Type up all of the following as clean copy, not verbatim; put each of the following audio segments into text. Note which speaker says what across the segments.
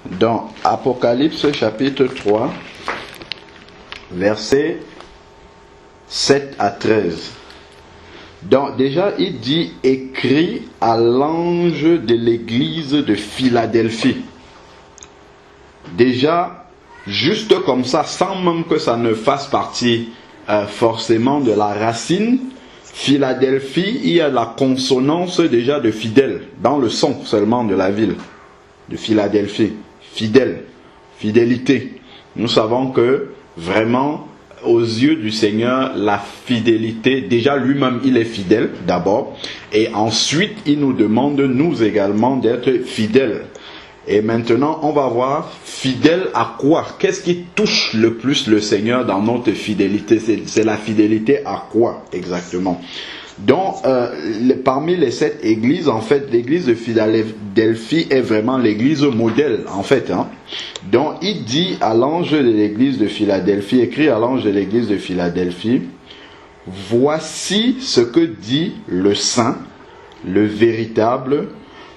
Speaker 1: Dans Apocalypse chapitre 3, versets 7 à 13. Donc déjà il dit: écrit à l'ange de l'église de Philadelphie. Déjà, juste comme ça, sans même que ça ne fasse partie forcément de la racine, Philadelphie, il y a la consonance déjà de fidèle, dans le son seulement de la ville de Philadelphie. Fidèle, fidélité. Nous savons que vraiment, aux yeux du Seigneur, la fidélité, déjà lui-même il est fidèle d'abord, et ensuite il nous demande nous également d'être fidèles. Et maintenant on va voir fidèle à quoi? Qu'est-ce qui touche le plus le Seigneur dans notre fidélité? C'est la fidélité à quoi exactement? Donc parmi les 7 églises, en fait l'église de Philadelphie est vraiment l'église modèle en fait, hein. Donc il dit à l'ange de l'église de Philadelphie, écrit à l'ange de l'église de Philadelphie: voici ce que dit le saint, le véritable,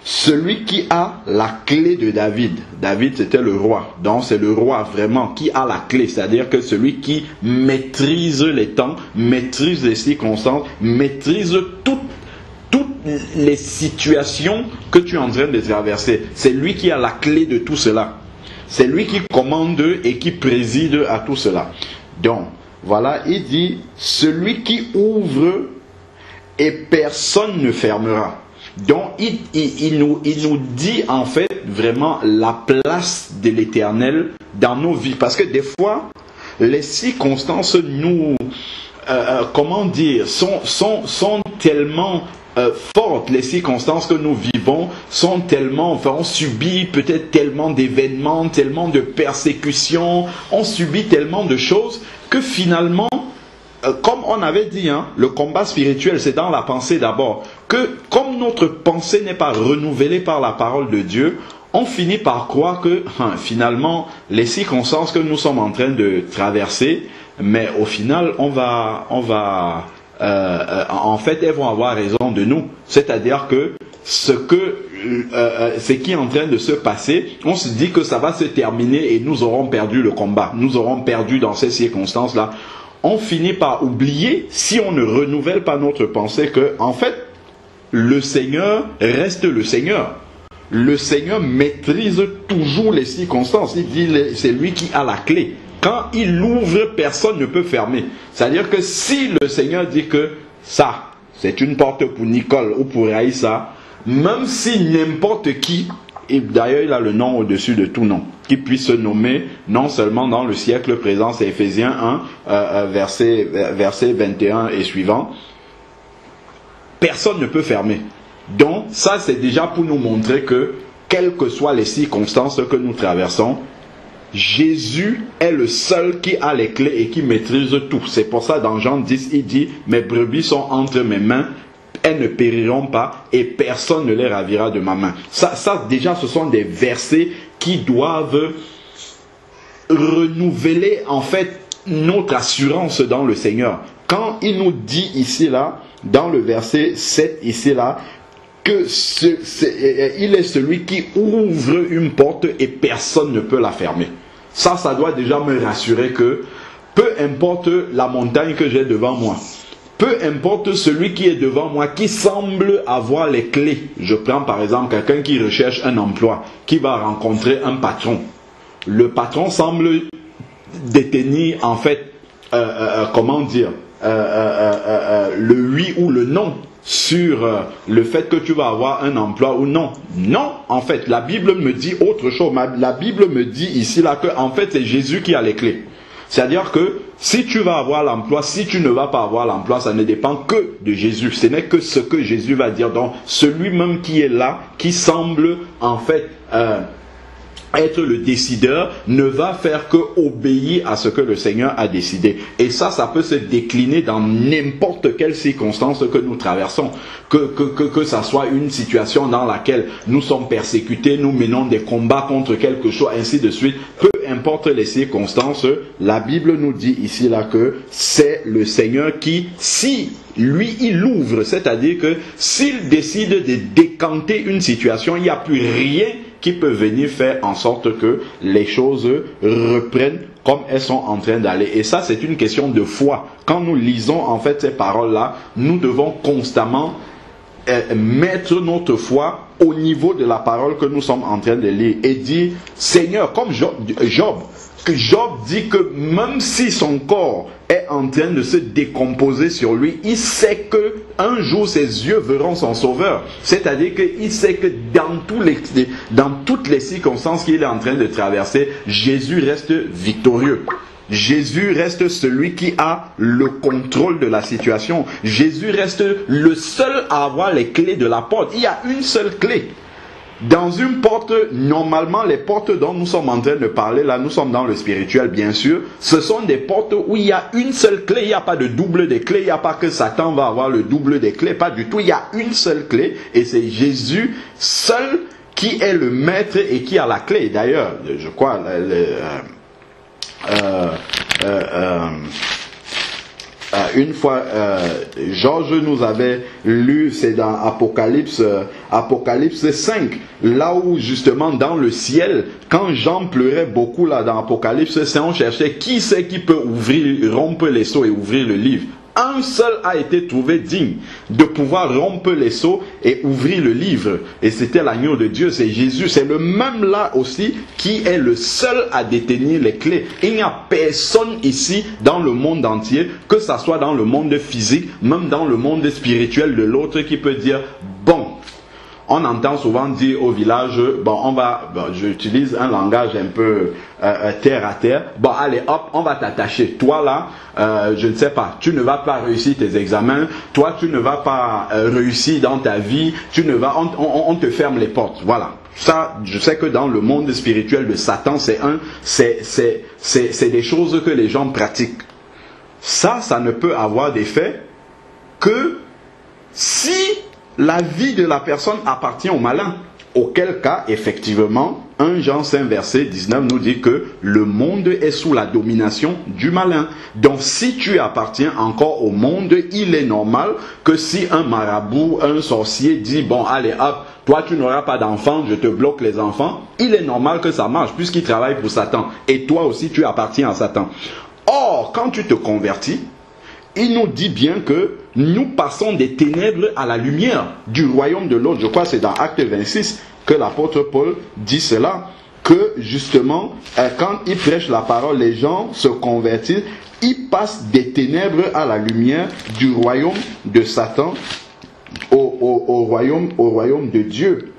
Speaker 1: celui qui a la clé de David. David c'était le roi, donc c'est le roi vraiment qui a la clé, c'est-à-dire que celui qui maîtrise les temps, maîtrise les circonstances, maîtrise toutes les situations que tu es en train de traverser. C'est lui qui a la clé de tout cela. C'est lui qui commande et qui préside à tout cela. Donc voilà, il dit: celui qui ouvre et personne ne fermera. Donc il nous dit en fait vraiment la place de l'Éternel dans nos vies. Parce que des fois, les circonstances nous, comment dire, sont tellement fortes. Les circonstances que nous vivons sont tellement, enfin on subit peut-être tellement d'événements, tellement de persécutions, on subit tellement de choses que finalement, comme on avait dit, hein, le combat spirituel, c'est dans la pensée d'abord. Que comme notre pensée n'est pas renouvelée par la parole de Dieu, on finit par croire que finalement, les circonstances que nous sommes en train de traverser, mais au final, en fait, elles vont avoir raison de nous. C'est-à-dire que ce qui est en train de se passer, on se dit que ça va se terminer et nous aurons perdu le combat. Nous aurons perdu dans ces circonstances-là. On finit par oublier, si on ne renouvelle pas notre pensée, que en fait, le Seigneur reste le Seigneur. Le Seigneur maîtrise toujours les circonstances. Il dit, c'est lui qui a la clé. Quand il ouvre, personne ne peut fermer. C'est-à-dire que si le Seigneur dit que ça, c'est une porte pour Nicole ou pour Raïssa, même si n'importe qui, et d'ailleurs il a le nom au-dessus de tout nom, qui puisse se nommer non seulement dans le siècle présent, c'est Éphésiens 1, verset 21 et suivant, personne ne peut fermer. Donc ça c'est déjà pour nous montrer que, quelles que soient les circonstances que nous traversons, Jésus est le seul qui a les clés et qui maîtrise tout. C'est pour ça dans Jean 10, il dit: mes brebis sont entre mes mains, elles ne périront pas et personne ne les ravira de ma main. Ça déjà ce sont des versets qui doivent renouveler en fait notre assurance dans le Seigneur. Quand il nous dit ici là, dans le verset 7 ici là, que il est celui qui ouvre une porte et personne ne peut la fermer. Ça doit déjà me rassurer que peu importe la montagne que j'ai devant moi, peu importe celui qui est devant moi, qui semble avoir les clés. Je prends par exemple quelqu'un qui recherche un emploi, qui va rencontrer un patron. Le patron semble détenir en fait, comment dire, le oui ou le non sur le fait que tu vas avoir un emploi ou non. Non, en fait, la Bible me dit autre chose. La Bible me dit ici là que en fait c'est Jésus qui a les clés. C'est-à-dire que si tu vas avoir l'emploi, si tu ne vas pas avoir l'emploi, ça ne dépend que de Jésus. Ce n'est que ce que Jésus va dire. Donc celui même qui est là, qui semble en fait être le décideur, ne va faire que obéir à ce que le Seigneur a décidé. Et ça peut se décliner dans n'importe quelle circonstance que nous traversons. Que ça soit une situation dans laquelle nous sommes persécutés, nous menons des combats contre quelque chose, ainsi de suite. Peu importe les circonstances, la Bible nous dit ici là que c'est le Seigneur qui, si lui il ouvre, c'est-à-dire que s'il décide de décanter une situation, il n'y a plus rien qui peut venir faire en sorte que les choses reprennent comme elles sont en train d'aller. Et ça, c'est une question de foi. Quand nous lisons en fait ces paroles-là, nous devons constamment mettre notre foi au niveau de la parole que nous sommes en train de lire et dire, Seigneur, comme Job dit que même si son corps est en train de se décomposer sur lui, il sait que un jour ses yeux verront son sauveur. C'est-à-dire qu'il sait que dans toutes les circonstances qu'il est en train de traverser, Jésus reste victorieux. Jésus reste celui qui a le contrôle de la situation. Jésus reste le seul à avoir les clés de la porte. Il y a une seule clé. Dans une porte, normalement, les portes dont nous sommes en train de parler, là, nous sommes dans le spirituel, bien sûr. Ce sont des portes où il y a une seule clé. Il n'y a pas de double des clés. Il n'y a pas que Satan va avoir le double des clés. Pas du tout. Il y a une seule clé. Et c'est Jésus seul qui est le maître et qui a la clé. D'ailleurs, je crois... une fois, Georges nous avait lu, c'est dans Apocalypse 5, là où justement dans le ciel, quand Jean pleurait beaucoup là dans Apocalypse 5, on cherchait qui c'est qui peut rompre les sceaux et ouvrir le livre. Un seul a été trouvé digne de pouvoir rompre les sceaux et ouvrir le livre. Et c'était l'agneau de Dieu, c'est Jésus. C'est le même là aussi qui est le seul à détenir les clés. Il n'y a personne ici dans le monde entier, que ce soit dans le monde physique, même dans le monde spirituel de l'autre, qui peut dire, bon, on entend souvent dire au village, bon, j'utilise un langage un peu terre à terre, bon, allez, hop, on va t'attacher. Toi là, je ne sais pas, tu ne vas pas réussir tes examens, toi, tu ne vas pas réussir dans ta vie, on te ferme les portes, voilà. Ça, je sais que dans le monde spirituel de Satan, c'est des choses que les gens pratiquent. Ça ne peut avoir d'effet que si la vie de la personne appartient au malin. Auquel cas, effectivement, 1 Jean 5 verset 19 nous dit que le monde est sous la domination du malin. Donc si tu appartiens encore au monde, il est normal que si un marabout, un sorcier dit, bon allez hop, toi tu n'auras pas d'enfants, je te bloque les enfants, il est normal que ça marche puisqu'il travaille pour Satan. Et toi aussi tu appartiens à Satan. Or, quand tu te convertis, il nous dit bien que nous passons des ténèbres à la lumière du royaume de l'autre. Je crois que c'est dans Acte 26 que l'apôtre Paul dit cela, que justement, quand il prêche la parole, les gens se convertissent, ils passent des ténèbres à la lumière du royaume de Satan au royaume de Dieu.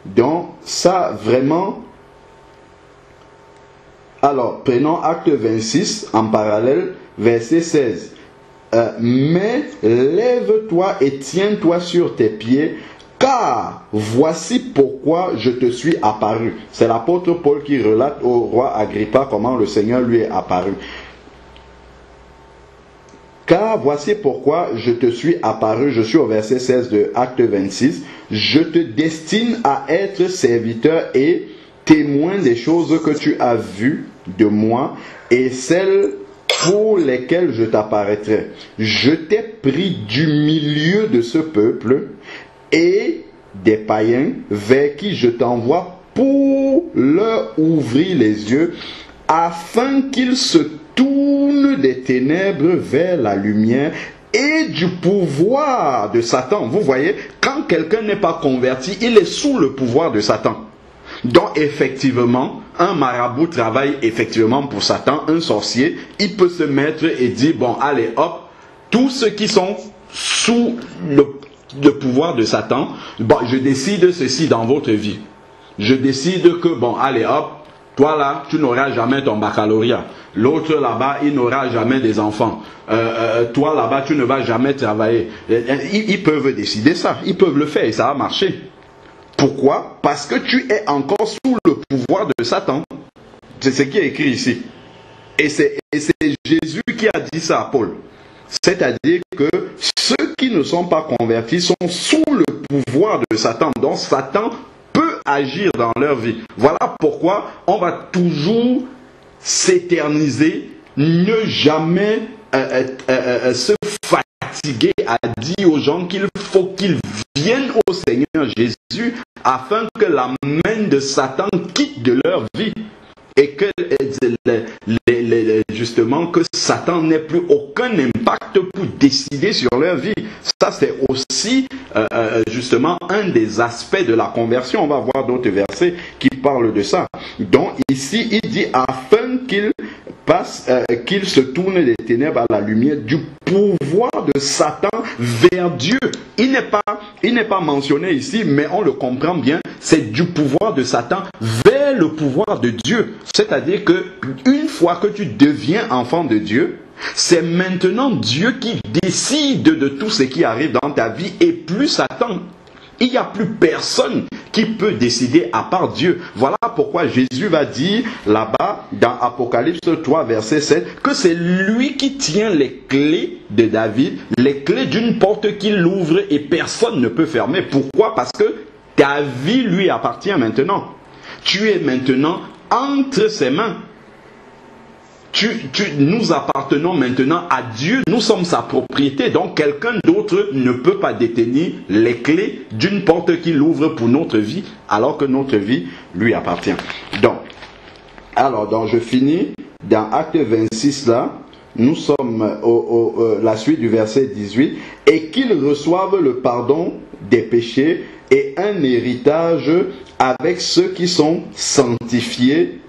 Speaker 1: Donc, ça vraiment... Alors, prenons Acte 26 en parallèle, verset 16. Mais lève-toi et tiens-toi sur tes pieds, car voici pourquoi je te suis apparu. C'est l'apôtre Paul qui relate au roi Agrippa comment le Seigneur lui est apparu. Car voici pourquoi je te suis apparu, je suis au verset 16 de Acte 26, je te destine à être serviteur et témoin des choses que tu as vues de moi et celles pour lesquels je t'apparaîtrai. Je t'ai pris du milieu de ce peuple et des païens vers qui je t'envoie pour leur ouvrir les yeux afin qu'ils se tournent des ténèbres vers la lumière et du pouvoir de Satan. Vous voyez, quand quelqu'un n'est pas converti, il est sous le pouvoir de Satan. Donc effectivement, un marabout travaille effectivement pour Satan, un sorcier, il peut se mettre et dire, bon allez hop, tous ceux qui sont sous le pouvoir de Satan, bon je décide ceci dans votre vie. Je décide que, bon allez hop, toi là, tu n'auras jamais ton baccalauréat. L'autre là-bas, il n'aura jamais des enfants. Toi là-bas, tu ne vas jamais travailler. Ils peuvent décider ça, ils peuvent le faire et ça va marcher. Pourquoi? Parce que tu es encore sous le pouvoir de Satan. C'est ce qui est écrit ici. Et c'est Jésus qui a dit ça à Paul. C'est-à-dire que ceux qui ne sont pas convertis sont sous le pouvoir de Satan. Donc Satan peut agir dans leur vie. Voilà pourquoi on va toujours s'éterniser, ne jamais se fatiguer à dire aux gens qu'il faut qu'ils viennent au Seigneur Jésus afin que la main de Satan quitte de leur vie. Et que justement que Satan n'ait plus aucun impact pour décider sur leur vie. Ça c'est aussi justement un des aspects de la conversion. On va voir d'autres versets qui parlent de ça. Donc ici il dit afin qu'il passe, qu'il se tourne des ténèbres à la lumière du pouvoir de Satan vers Dieu. Il n'est pas mentionné ici, mais on le comprend bien. C'est du pouvoir de Satan vers le pouvoir de Dieu. C'est-à-dire que une fois que tu deviens enfant de Dieu, c'est maintenant Dieu qui décide de tout ce qui arrive dans ta vie et plus Satan. Il n'y a plus personne qui peut décider à part Dieu. Voilà pourquoi Jésus va dire là-bas dans Apocalypse 3 verset 7 que c'est lui qui tient les clés de David, les clés d'une porte qu'il ouvre et personne ne peut fermer. Pourquoi? Parce que ta vie lui appartient maintenant. Tu es maintenant entre ses mains. Nous appartenons maintenant à Dieu, nous sommes sa propriété, donc quelqu'un d'autre ne peut pas détenir les clés d'une porte qu'il ouvre pour notre vie, alors que notre vie lui appartient. Donc je finis dans Acte 26 là, nous sommes la suite du verset 18, et qu'ils reçoivent le pardon des péchés et un héritage avec ceux qui sont sanctifiés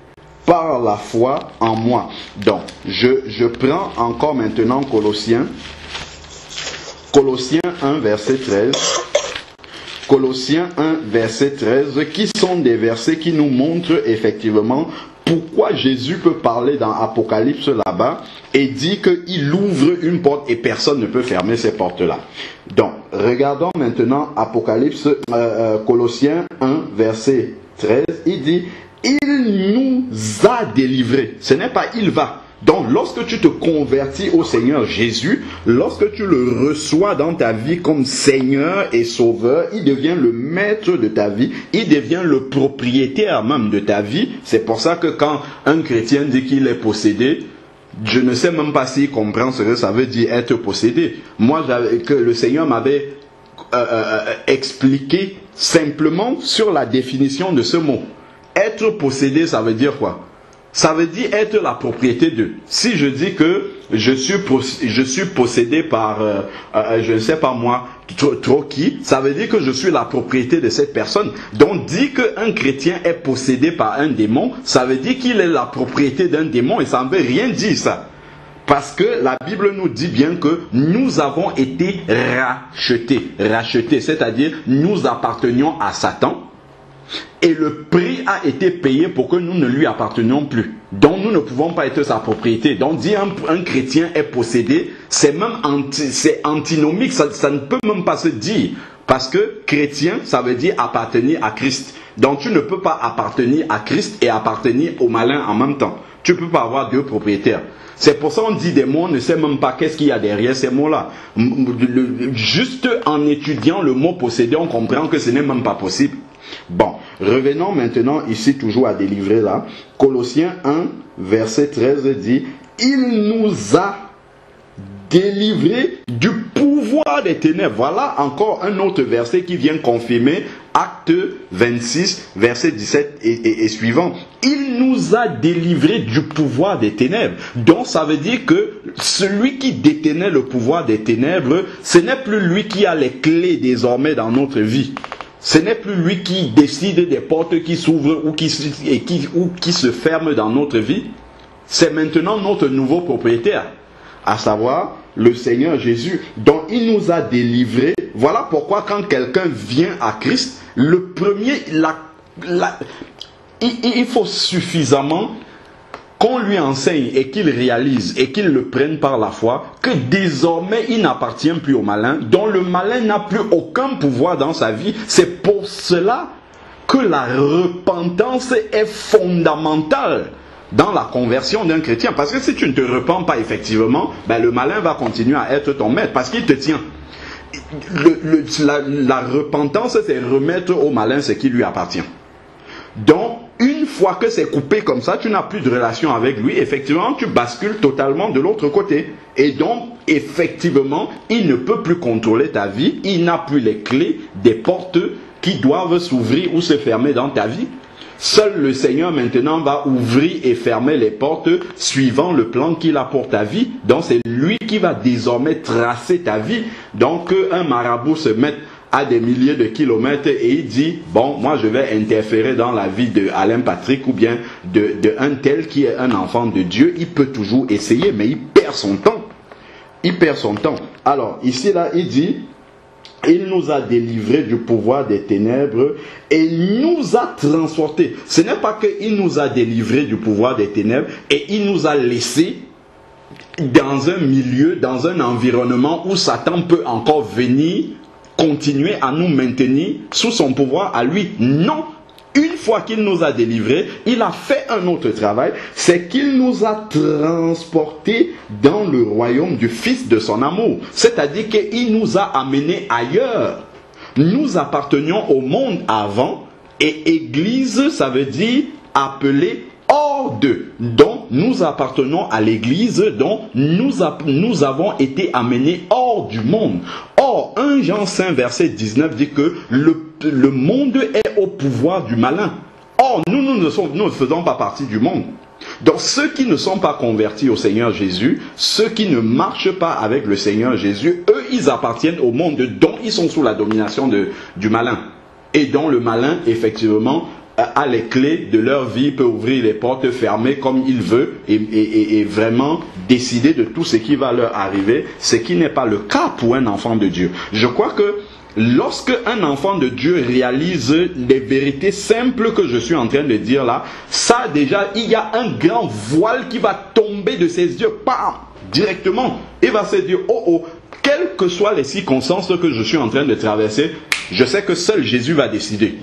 Speaker 1: par la foi en moi. Donc, je prends encore maintenant Colossiens 1, verset 13. Colossiens 1, verset 13, qui sont des versets qui nous montrent effectivement pourquoi Jésus peut parler dans Apocalypse là-bas et dit qu'il ouvre une porte et personne ne peut fermer ces portes-là. Donc, regardons maintenant Apocalypse, Colossiens 1, verset 13, il dit il nous a délivrés. Ce n'est pas il va. Donc lorsque tu te convertis au Seigneur Jésus, lorsque tu le reçois dans ta vie comme Seigneur et Sauveur, il devient le maître de ta vie, il devient le propriétaire même de ta vie. C'est pour ça que quand un chrétien dit qu'il est possédé, je ne sais même pas s'il comprend ce que ça veut dire être possédé. Moi, que le Seigneur m'avait expliqué simplement sur la définition de ce mot. Être possédé, ça veut dire quoi? Ça veut dire être la propriété d'eux. Si je dis que je suis possédé par, je ne sais pas moi, trop qui, ça veut dire que je suis la propriété de cette personne. Donc dire qu'un chrétien est possédé par un démon, ça veut dire qu'il est la propriété d'un démon et ça ne veut rien dire ça. Parce que la Bible nous dit bien que nous avons été rachetés, c'est-à-dire nous appartenions à Satan. Et le prix a été payé pour que nous ne lui appartenions plus. Donc nous ne pouvons pas être sa propriété. Donc dire un chrétien est possédé, c'est même antinomique, ça ne peut même pas se dire. Parce que chrétien, ça veut dire appartenir à Christ. Donc tu ne peux pas appartenir à Christ et appartenir au malin en même temps. Tu ne peux pas avoir deux propriétaires. C'est pour ça qu'on dit des mots, on ne sait même pas qu'est-ce qu'il y a derrière ces mots-là. Juste en étudiant le mot possédé, on comprend que ce n'est même pas possible. Bon, revenons maintenant ici toujours à délivrer là. Colossiens 1, verset 13 dit « Il nous a délivrés du pouvoir des ténèbres ». Voilà encore un autre verset qui vient confirmer Acte 26, verset 17 et suivant. Il nous a délivrés du pouvoir des ténèbres. Donc ça veut dire que celui qui détenait le pouvoir des ténèbres, ce n'est plus lui qui a les clés désormais dans notre vie. Ce n'est plus lui qui décide des portes qui s'ouvrent ou qui se ferment dans notre vie. C'est maintenant notre nouveau propriétaire, à savoir le Seigneur Jésus, dont il nous a délivrés. Voilà pourquoi quand quelqu'un vient à Christ, le premier, il faut suffisamment qu'on lui enseigne et qu'il réalise et qu'il le prenne par la foi, que désormais il n'appartient plus au malin, dont le malin n'a plus aucun pouvoir dans sa vie. C'est pour cela que la repentance est fondamentale dans la conversion d'un chrétien. Parce que si tu ne te repens pas effectivement, le malin va continuer à être ton maître parce qu'il te tient. La repentance, c'est remettre au malin ce qui lui appartient. Donc, une fois que c'est coupé comme ça, tu n'as plus de relation avec lui, effectivement, tu bascules totalement de l'autre côté. Et donc, effectivement, il ne peut plus contrôler ta vie, il n'a plus les clés des portes qui doivent s'ouvrir ou se fermer dans ta vie. Seul le Seigneur maintenant va ouvrir et fermer les portes suivant le plan qu'il a pour ta vie. Donc c'est lui qui va désormais tracer ta vie. Donc un marabout se met à des milliers de kilomètres et il dit, bon, moi je vais interférer dans la vie de Alain Patrick ou bien de un tel qui est un enfant de Dieu. Il peut toujours essayer, mais il perd son temps. Il perd son temps. Alors ici là, il dit, il nous a délivrés du pouvoir des ténèbres et nous a transportés. Ce n'est pas qu'il nous a délivrés du pouvoir des ténèbres et il nous a laissés dans un milieu, dans un environnement où Satan peut encore venir continuer à nous maintenir sous son pouvoir à lui. Non! Une fois qu'il nous a délivrés, il a fait un autre travail, c'est qu'il nous a transportés dans le royaume du Fils de son amour. C'est-à-dire qu'il nous a amenés ailleurs. Nous appartenions au monde avant, et Église, ça veut dire appelé hors d'eux. Donc, nous appartenons à l'Église, donc nous avons été amenés hors du monde. Or, 1 Jean 5, verset 19 dit que le monde est au pouvoir du malin. Or, nous ne faisons pas partie du monde. Donc, ceux qui ne sont pas convertis au Seigneur Jésus, ceux qui ne marchent pas avec le Seigneur Jésus, eux, ils appartiennent au monde dont ils sont sous la domination du malin. Et dont le malin, effectivement, a les clés de leur vie, peut ouvrir les portes, fermer comme il veut et vraiment décider de tout ce qui va leur arriver, ce qui n'est pas le cas pour un enfant de Dieu. Je crois que lorsque un enfant de Dieu réalise les vérités simples que je suis en train de dire là, ça déjà, il y a un grand voile qui va tomber de ses yeux, bam, directement. Il va se dire, oh oh, quelles que soient les circonstances que je suis en train de traverser, je sais que seul Jésus va décider.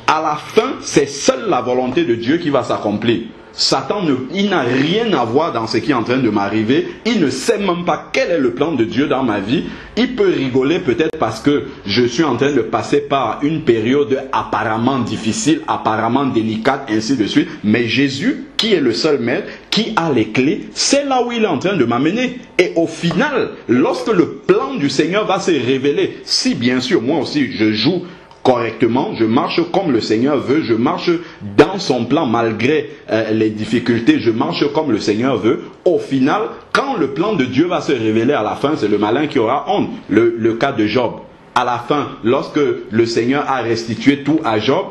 Speaker 1: À la fin, c'est seule la volonté de Dieu qui va s'accomplir. Satan, il n'a rien à voir dans ce qui est en train de m'arriver. Il ne sait même pas quel est le plan de Dieu dans ma vie. Il peut rigoler peut-être parce que je suis en train de passer par une période apparemment difficile, apparemment délicate, ainsi de suite. Mais Jésus, qui est le seul maître, qui a les clés, c'est là où il est en train de m'amener. Et au final, lorsque le plan du Seigneur va se révéler, si bien sûr, moi aussi, je joue correctement, je marche comme le Seigneur veut, je marche dans son plan malgré les difficultés, je marche comme le Seigneur veut. Au final, quand le plan de Dieu va se révéler à la fin, c'est le malin qui aura honte. Le cas de Job. À la fin, lorsque le Seigneur a restitué tout à Job,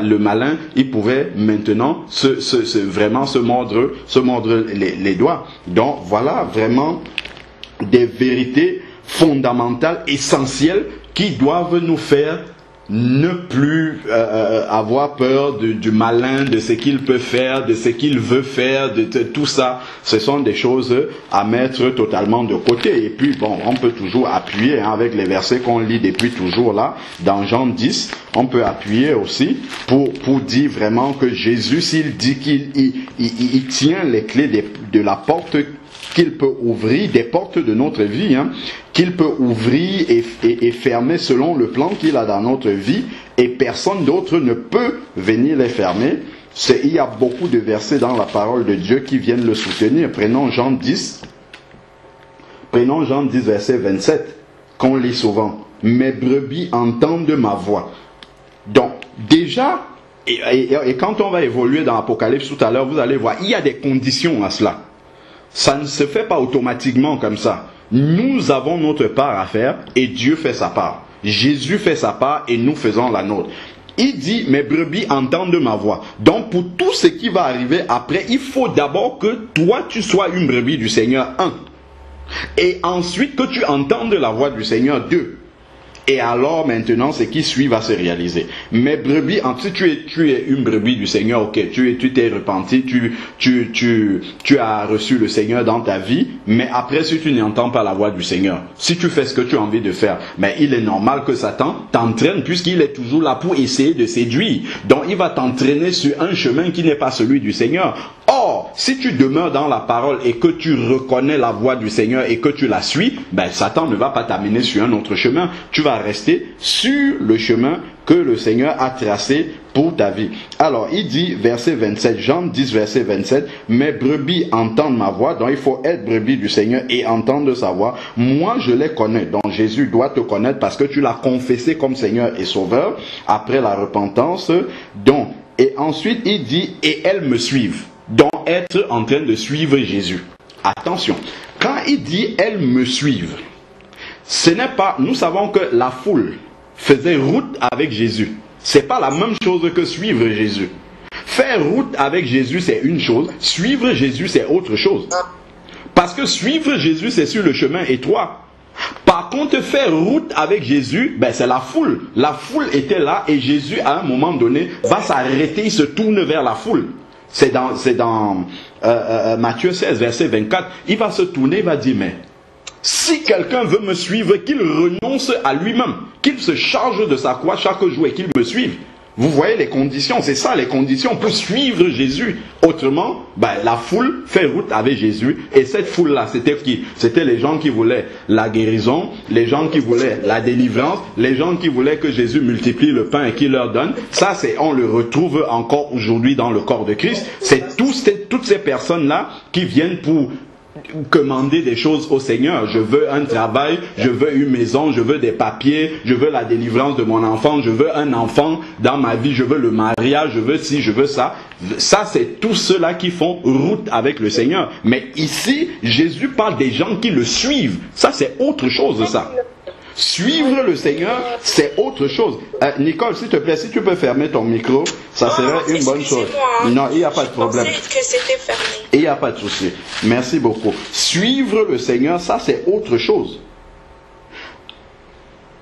Speaker 1: le malin, il pouvait maintenant vraiment se mordre les doigts. Donc voilà vraiment des vérités fondamentales, essentielles, qui doivent nous faire ne plus avoir peur du malin, de ce qu'il peut faire, de ce qu'il veut faire, de tout ça. Ce sont des choses à mettre totalement de côté. Et puis, bon, on peut toujours appuyer avec les versets qu'on lit depuis toujours là, dans Jean 10, on peut appuyer aussi pour dire vraiment que Jésus, s'il dit qu'il tient les clés de la porte qu'il peut ouvrir, des portes de notre vie, qu'il peut ouvrir et fermer selon le plan qu'il a dans notre vie, et personne d'autre ne peut venir les fermer. Il y a beaucoup de versets dans la parole de Dieu qui viennent le soutenir. Prenons Jean 10, verset 27, qu'on lit souvent. « Mes brebis entendent ma voix. » Donc, déjà, et quand on va évoluer dans l'Apocalypse tout à l'heure, vous allez voir, il y a des conditions à cela. Ça ne se fait pas automatiquement comme ça. Nous avons notre part à faire et Dieu fait sa part. Jésus fait sa part et nous faisons la nôtre. Il dit, mes brebis entendent ma voix. Donc pour tout ce qui va arriver après, il faut d'abord que toi tu sois une brebis du Seigneur, 1. Et ensuite que tu entendes la voix du Seigneur, 2. Et alors maintenant, ce qui suit va se réaliser. Mes brebis, si tu es une brebis du Seigneur, ok, tu t'es repenti, tu as reçu le Seigneur dans ta vie, mais après si tu n'entends pas la voix du Seigneur, si tu fais ce que tu as envie de faire, mais il est normal que Satan t'entraîne puisqu'il est toujours là pour essayer de séduire. Donc il va t'entraîner sur un chemin qui n'est pas celui du Seigneur. Or, si tu demeures dans la parole et que tu reconnais la voix du Seigneur et que tu la suis, ben Satan ne va pas t'amener sur un autre chemin. Tu vas rester sur le chemin que le Seigneur a tracé pour ta vie. Alors, il dit, verset 27, Jean 10, verset 27, « Mes brebis entendent ma voix », donc il faut être brebis du Seigneur et entendre sa voix. « Moi, je les connais », donc Jésus doit te connaître parce que tu l'as confessé comme Seigneur et Sauveur après la repentance. Donc, et ensuite, il dit, « Et elles me suivent », donc être en train de suivre Jésus. Attention, quand il dit, « Elles me suivent », ce n'est pas, nous savons que la foule faisait route avec Jésus. C'est pas la même chose que suivre Jésus. Faire route avec Jésus, c'est une chose. Suivre Jésus, c'est autre chose. Parce que suivre Jésus, c'est sur le chemin étroit. Par contre, faire route avec Jésus, ben, c'est la foule. La foule était là et Jésus, à un moment donné, va s'arrêter, il se tourne vers la foule. C'est dans Matthieu 16, verset 24. Il va se tourner, il va dire, mais si quelqu'un veut me suivre, qu'il renonce à lui-même, qu'il se charge de sa croix chaque jour et qu'il me suive. Vous voyez les conditions, c'est ça les conditions pour suivre Jésus. Autrement, ben, la foule fait route avec Jésus. Et cette foule-là, c'était qui? C'était les gens qui voulaient la guérison, les gens qui voulaient la délivrance, les gens qui voulaient que Jésus multiplie le pain et qu'il leur donne. Ça, on le retrouve encore aujourd'hui dans le corps de Christ. C'est toutes ces personnes-là qui viennent pour commander des choses au Seigneur. Je veux un travail, je veux une maison, je veux des papiers, je veux la délivrance de mon enfant, je veux un enfant dans ma vie, je veux le mariage, je veux ci, je veux ça. Ça, c'est tous ceux-là qui font route avec le Seigneur. Mais ici, Jésus parle des gens qui le suivent. Ça, c'est autre chose, ça. Suivre le Seigneur, c'est autre chose. Nicole, s'il te plaît, si tu peux fermer ton micro, ça serait une bonne chose. Non, il n'y a pas de problème.
Speaker 2: Je pensais que c'était fermé.
Speaker 1: Il n'y a pas de souci. Merci beaucoup. Suivre le Seigneur, ça c'est autre chose.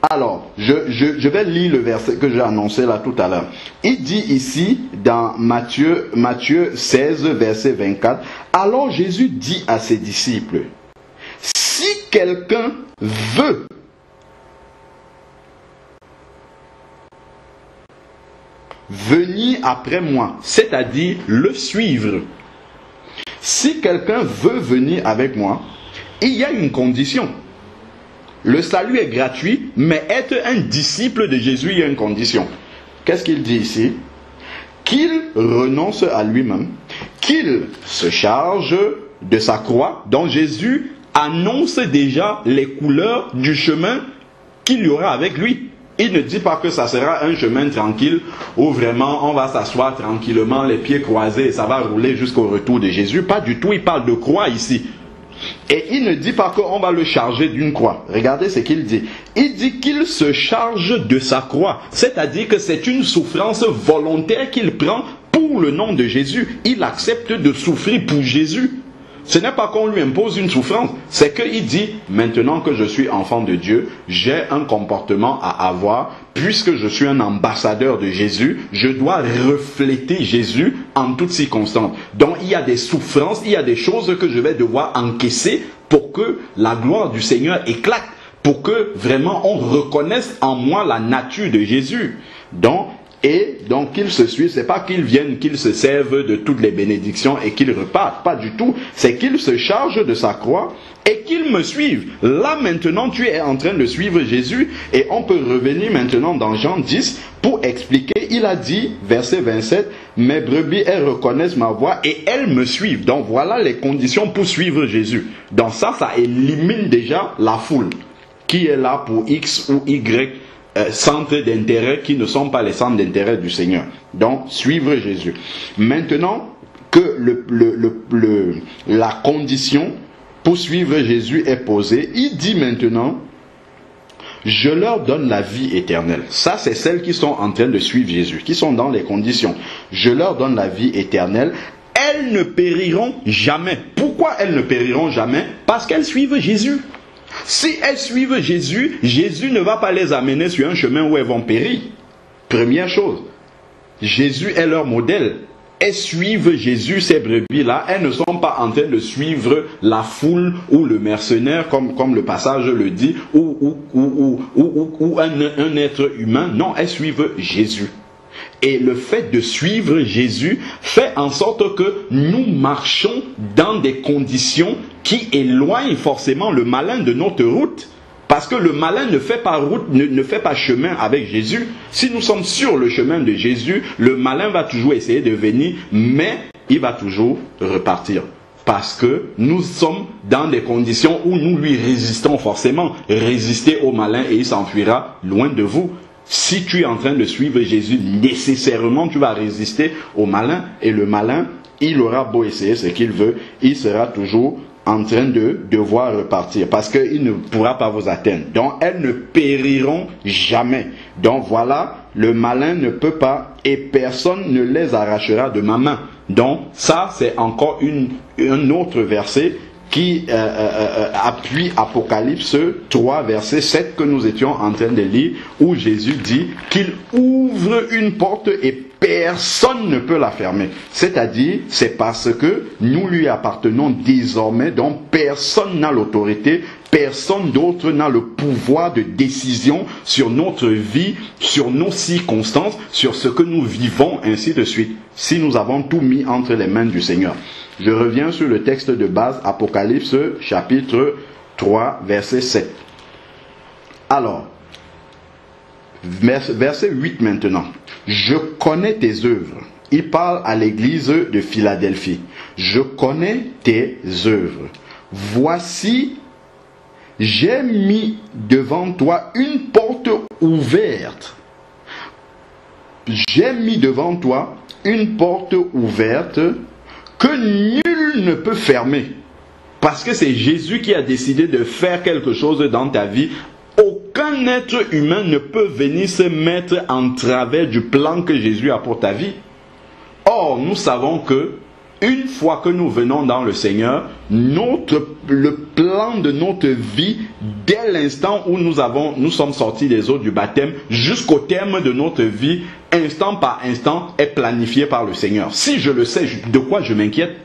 Speaker 1: Alors, je vais lire le verset que j'ai annoncé là tout à l'heure. Il dit ici, dans Matthieu 16, verset 24, « Alors Jésus dit à ses disciples, « Si quelqu'un veut venir après moi, c'est-à-dire le suivre. Si quelqu'un veut venir avec moi, il y a une condition. Le salut est gratuit, mais être un disciple de Jésus, il y a une condition. Qu'est-ce qu'il dit ici? Qu'il renonce à lui-même, qu'il se charge de sa croix, dont Jésus annonce déjà les couleurs du chemin qu'il y aura avec lui. Il ne dit pas que ça sera un chemin tranquille où vraiment on va s'asseoir tranquillement, les pieds croisés et ça va rouler jusqu'au retour de Jésus. Pas du tout, il parle de croix ici. Et il ne dit pas qu'on va le charger d'une croix. Regardez ce qu'il dit. Il dit qu'il se charge de sa croix. C'est-à-dire que c'est une souffrance volontaire qu'il prend pour le nom de Jésus. Il accepte de souffrir pour Jésus. Ce n'est pas qu'on lui impose une souffrance, c'est qu'il dit, maintenant que je suis enfant de Dieu, j'ai un comportement à avoir, puisque je suis un ambassadeur de Jésus, je dois refléter Jésus en toutes circonstances. Donc il y a des souffrances, il y a des choses que je vais devoir encaisser pour que la gloire du Seigneur éclate, pour que vraiment on reconnaisse en moi la nature de Jésus. Donc qu'ils se suivent, c'est pas qu'ils viennent, qu'ils se servent de toutes les bénédictions et qu'ils repartent, pas du tout. C'est qu'ils se chargent de sa croix et qu'ils me suivent. Là maintenant tu es en train de suivre Jésus et on peut revenir maintenant dans Jean 10 pour expliquer. Il a dit, verset 27, « Mes brebis, elles reconnaissent ma voix et elles me suivent. » Donc voilà les conditions pour suivre Jésus. Donc ça élimine déjà la foule qui est là pour X ou Y centres d'intérêt qui ne sont pas les centres d'intérêt du Seigneur. Donc, suivre Jésus. Maintenant que la condition pour suivre Jésus est posée, il dit maintenant, je leur donne la vie éternelle. Ça, c'est celles qui sont en train de suivre Jésus, qui sont dans les conditions. Je leur donne la vie éternelle. Elles ne périront jamais. Pourquoi elles ne périront jamais? Parce qu'elles suivent Jésus. Si elles suivent Jésus, Jésus ne va pas les amener sur un chemin où elles vont périr. Première chose, Jésus est leur modèle. Elles suivent Jésus, ces brebis-là. Elles ne sont pas en train de suivre la foule ou le mercenaire, comme le passage le dit, ou un être humain. Non, elles suivent Jésus. Et le fait de suivre Jésus fait en sorte que nous marchons dans des conditions qui éloignent forcément le malin de notre route. Parce que le malin ne fait pas route, ne fait pas chemin avec Jésus. Si nous sommes sur le chemin de Jésus, le malin va toujours essayer de venir, mais il va toujours repartir. Parce que nous sommes dans des conditions où nous lui résistons forcément. Résistez au malin et il s'enfuira loin de vous. Si tu es en train de suivre Jésus, nécessairement tu vas résister au malin. Et le malin, il aura beau essayer ce qu'il veut, il sera toujours en train de devoir repartir. Parce qu'il ne pourra pas vous atteindre. Donc elles ne périront jamais. Donc voilà, le malin ne peut pas et personne ne les arrachera de ma main. Donc ça c'est encore un autre verset qui appuie Apocalypse 3 verset 7 que nous étions en train de lire, où Jésus dit qu'il ouvre une porte et personne ne peut la fermer. C'est-à-dire, c'est parce que nous lui appartenons désormais, donc personne n'a l'autorité, personne d'autre n'a le pouvoir de décision sur notre vie, sur nos circonstances, sur ce que nous vivons, ainsi de suite, si nous avons tout mis entre les mains du Seigneur. Je reviens sur le texte de base, Apocalypse chapitre 3, verset 7. Alors, verset 8 maintenant. Je connais tes œuvres. Il parle à l'église de Philadelphie. Je connais tes œuvres. Voici, j'ai mis devant toi une porte ouverte. J'ai mis devant toi une porte ouverte que nul ne peut fermer. Parce que c'est Jésus qui a décidé de faire quelque chose dans ta vie. Aucun être humain ne peut venir se mettre en travers du plan que Jésus a pour ta vie. Or, nous savons que une fois que nous venons dans le Seigneur, le plan de notre vie, dès l'instant où nous sommes sortis des eaux du baptême, jusqu'au terme de notre vie, instant par instant, est planifié par le Seigneur. Si je le sais, de quoi je m'inquiète?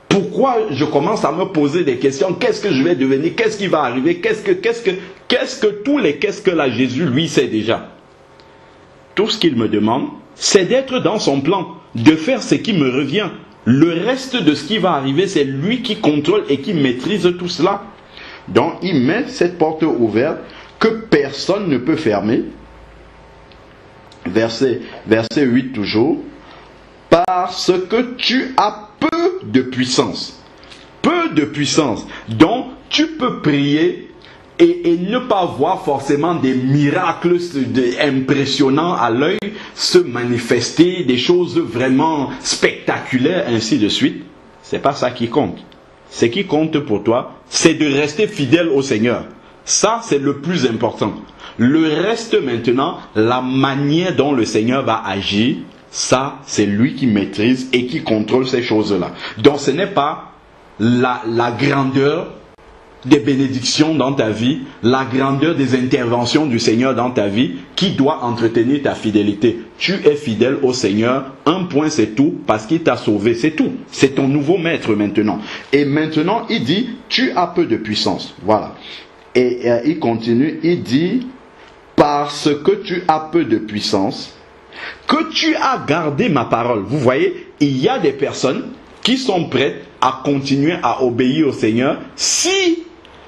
Speaker 1: Pourquoi je commence à me poser des questions? Qu'est-ce que je vais devenir? Qu'est-ce qui va arriver? Qu'est-ce que là Jésus, lui, sait déjà? Tout ce qu'il me demande, c'est d'être dans son plan, de faire ce qui me revient. Le reste de ce qui va arriver, c'est lui qui contrôle et qui maîtrise tout cela. Donc, il met cette porte ouverte que personne ne peut fermer. Verset 8 toujours. Parce que tu as peu de puissance. Peu de puissance. Donc, tu peux prier et ne pas voir forcément des miracles impressionnants à l'œil se manifester, des choses vraiment spectaculaires, ainsi de suite. C'est pas ça qui compte. Ce qui compte pour toi, c'est de rester fidèle au Seigneur. Ça, c'est le plus important. Le reste maintenant, la manière dont le Seigneur va agir, ça, c'est lui qui maîtrise et qui contrôle ces choses-là. Donc, ce n'est pas la grandeur des bénédictions dans ta vie, la grandeur des interventions du Seigneur dans ta vie qui doit entretenir ta fidélité. Tu es fidèle au Seigneur, un point c'est tout, parce qu'il t'a sauvé, c'est tout. C'est ton nouveau maître maintenant. Et maintenant, il dit, tu as peu de puissance. Voilà. Et il continue, il dit, parce que tu as peu de puissance, que tu as gardé ma parole. Vous voyez, il y a des personnes qui sont prêtes à continuer à obéir au Seigneur si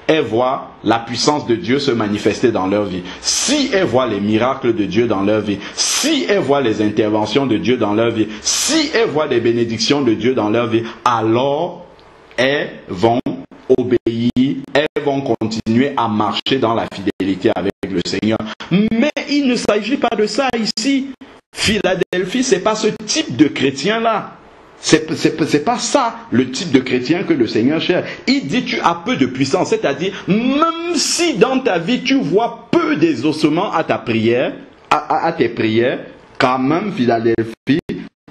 Speaker 1: elles voient la puissance de Dieu se manifester dans leur vie, si elles voient les miracles de Dieu dans leur vie, si elles voient les interventions de Dieu dans leur vie, si elles voient les bénédictions de Dieu dans leur vie, alors elles vont obéir, elles vont continuer à marcher dans la fidélité avec le Seigneur. Mais il ne s'agit pas de ça ici. Philadelphie, c'est pas ce type de chrétien-là. C'est pas ça le type de chrétien que le Seigneur cherche. Il dit tu as peu de puissance, c'est-à-dire même si dans ta vie tu vois peu d'exaucement à ta prière, à tes prières, quand même Philadelphie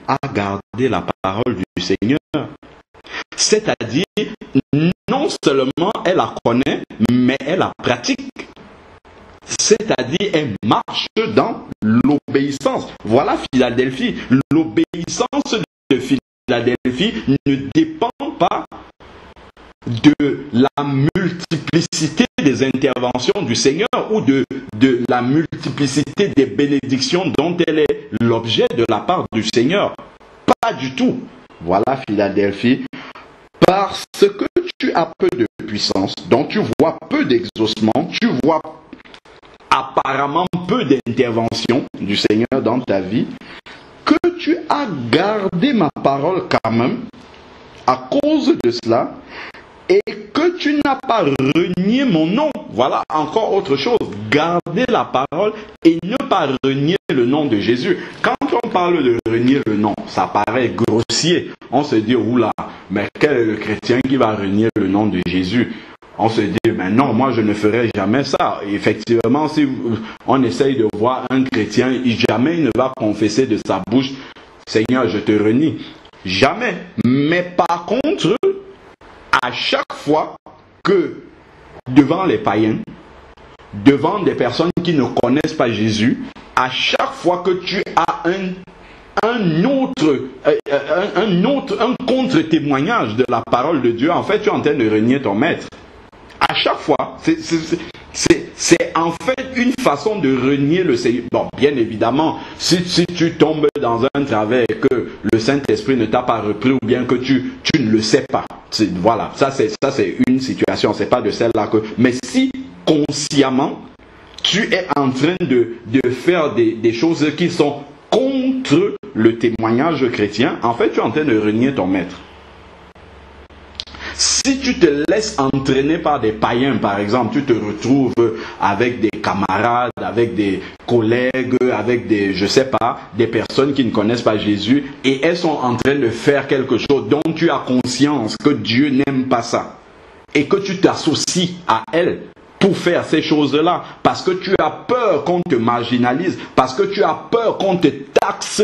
Speaker 1: a gardé la parole du Seigneur. C'est-à-dire non seulement elle la connaît, mais elle la pratique. C'est-à-dire elle marche dans l'obéissance. Voilà Philadelphie. L'obéissance de Philadelphie ne dépend pas de la multiplicité des interventions du Seigneur ou de la multiplicité des bénédictions dont elle est l'objet de la part du Seigneur. Pas du tout. Voilà, Philadelphie. Parce que tu as peu de puissance, donc tu vois peu d'exaucement, tu vois apparemment peu d'intervention du Seigneur dans ta vie, que tu as gardé ma parole quand même, à cause de cela, et que tu n'as pas renié mon nom. Voilà encore autre chose. Garder la parole et ne pas renier le nom de Jésus. Quand on parle de renier le nom, ça paraît grossier. On se dit, oula, mais quel est le chrétien qui va renier le nom de Jésus? On se dit, mais non, moi je ne ferai jamais ça. Et effectivement, si on essaye de voir un chrétien, jamais il ne va confesser de sa bouche, Seigneur, je te renie. Jamais. Mais par contre, à chaque fois que devant les païens, devant des personnes qui ne connaissent pas Jésus, à chaque fois que tu as un contre-témoignage de la parole de Dieu, en fait, tu es en train de renier ton maître. À chaque fois, c'est en fait une façon de renier le Seigneur. Bon, bien évidemment, si tu tombes dans un travers et que le Saint-Esprit ne t'a pas repris ou bien que tu ne le sais pas, voilà, ça c'est une situation, c'est pas de celle-là que... Mais si consciemment, tu es en train de faire des choses qui sont contre le témoignage chrétien, en fait, tu es en train de renier ton maître. Si tu te laisses entraîner par des païens, par exemple, tu te retrouves avec des camarades, avec des collègues, avec des, je sais pas, des personnes qui ne connaissent pas Jésus et elles sont en train de faire quelque chose dont tu as conscience que Dieu n'aime pas ça et que tu t'associes à elles pour faire ces choses-là, parce que tu as peur qu'on te marginalise, parce que tu as peur qu'on te taxe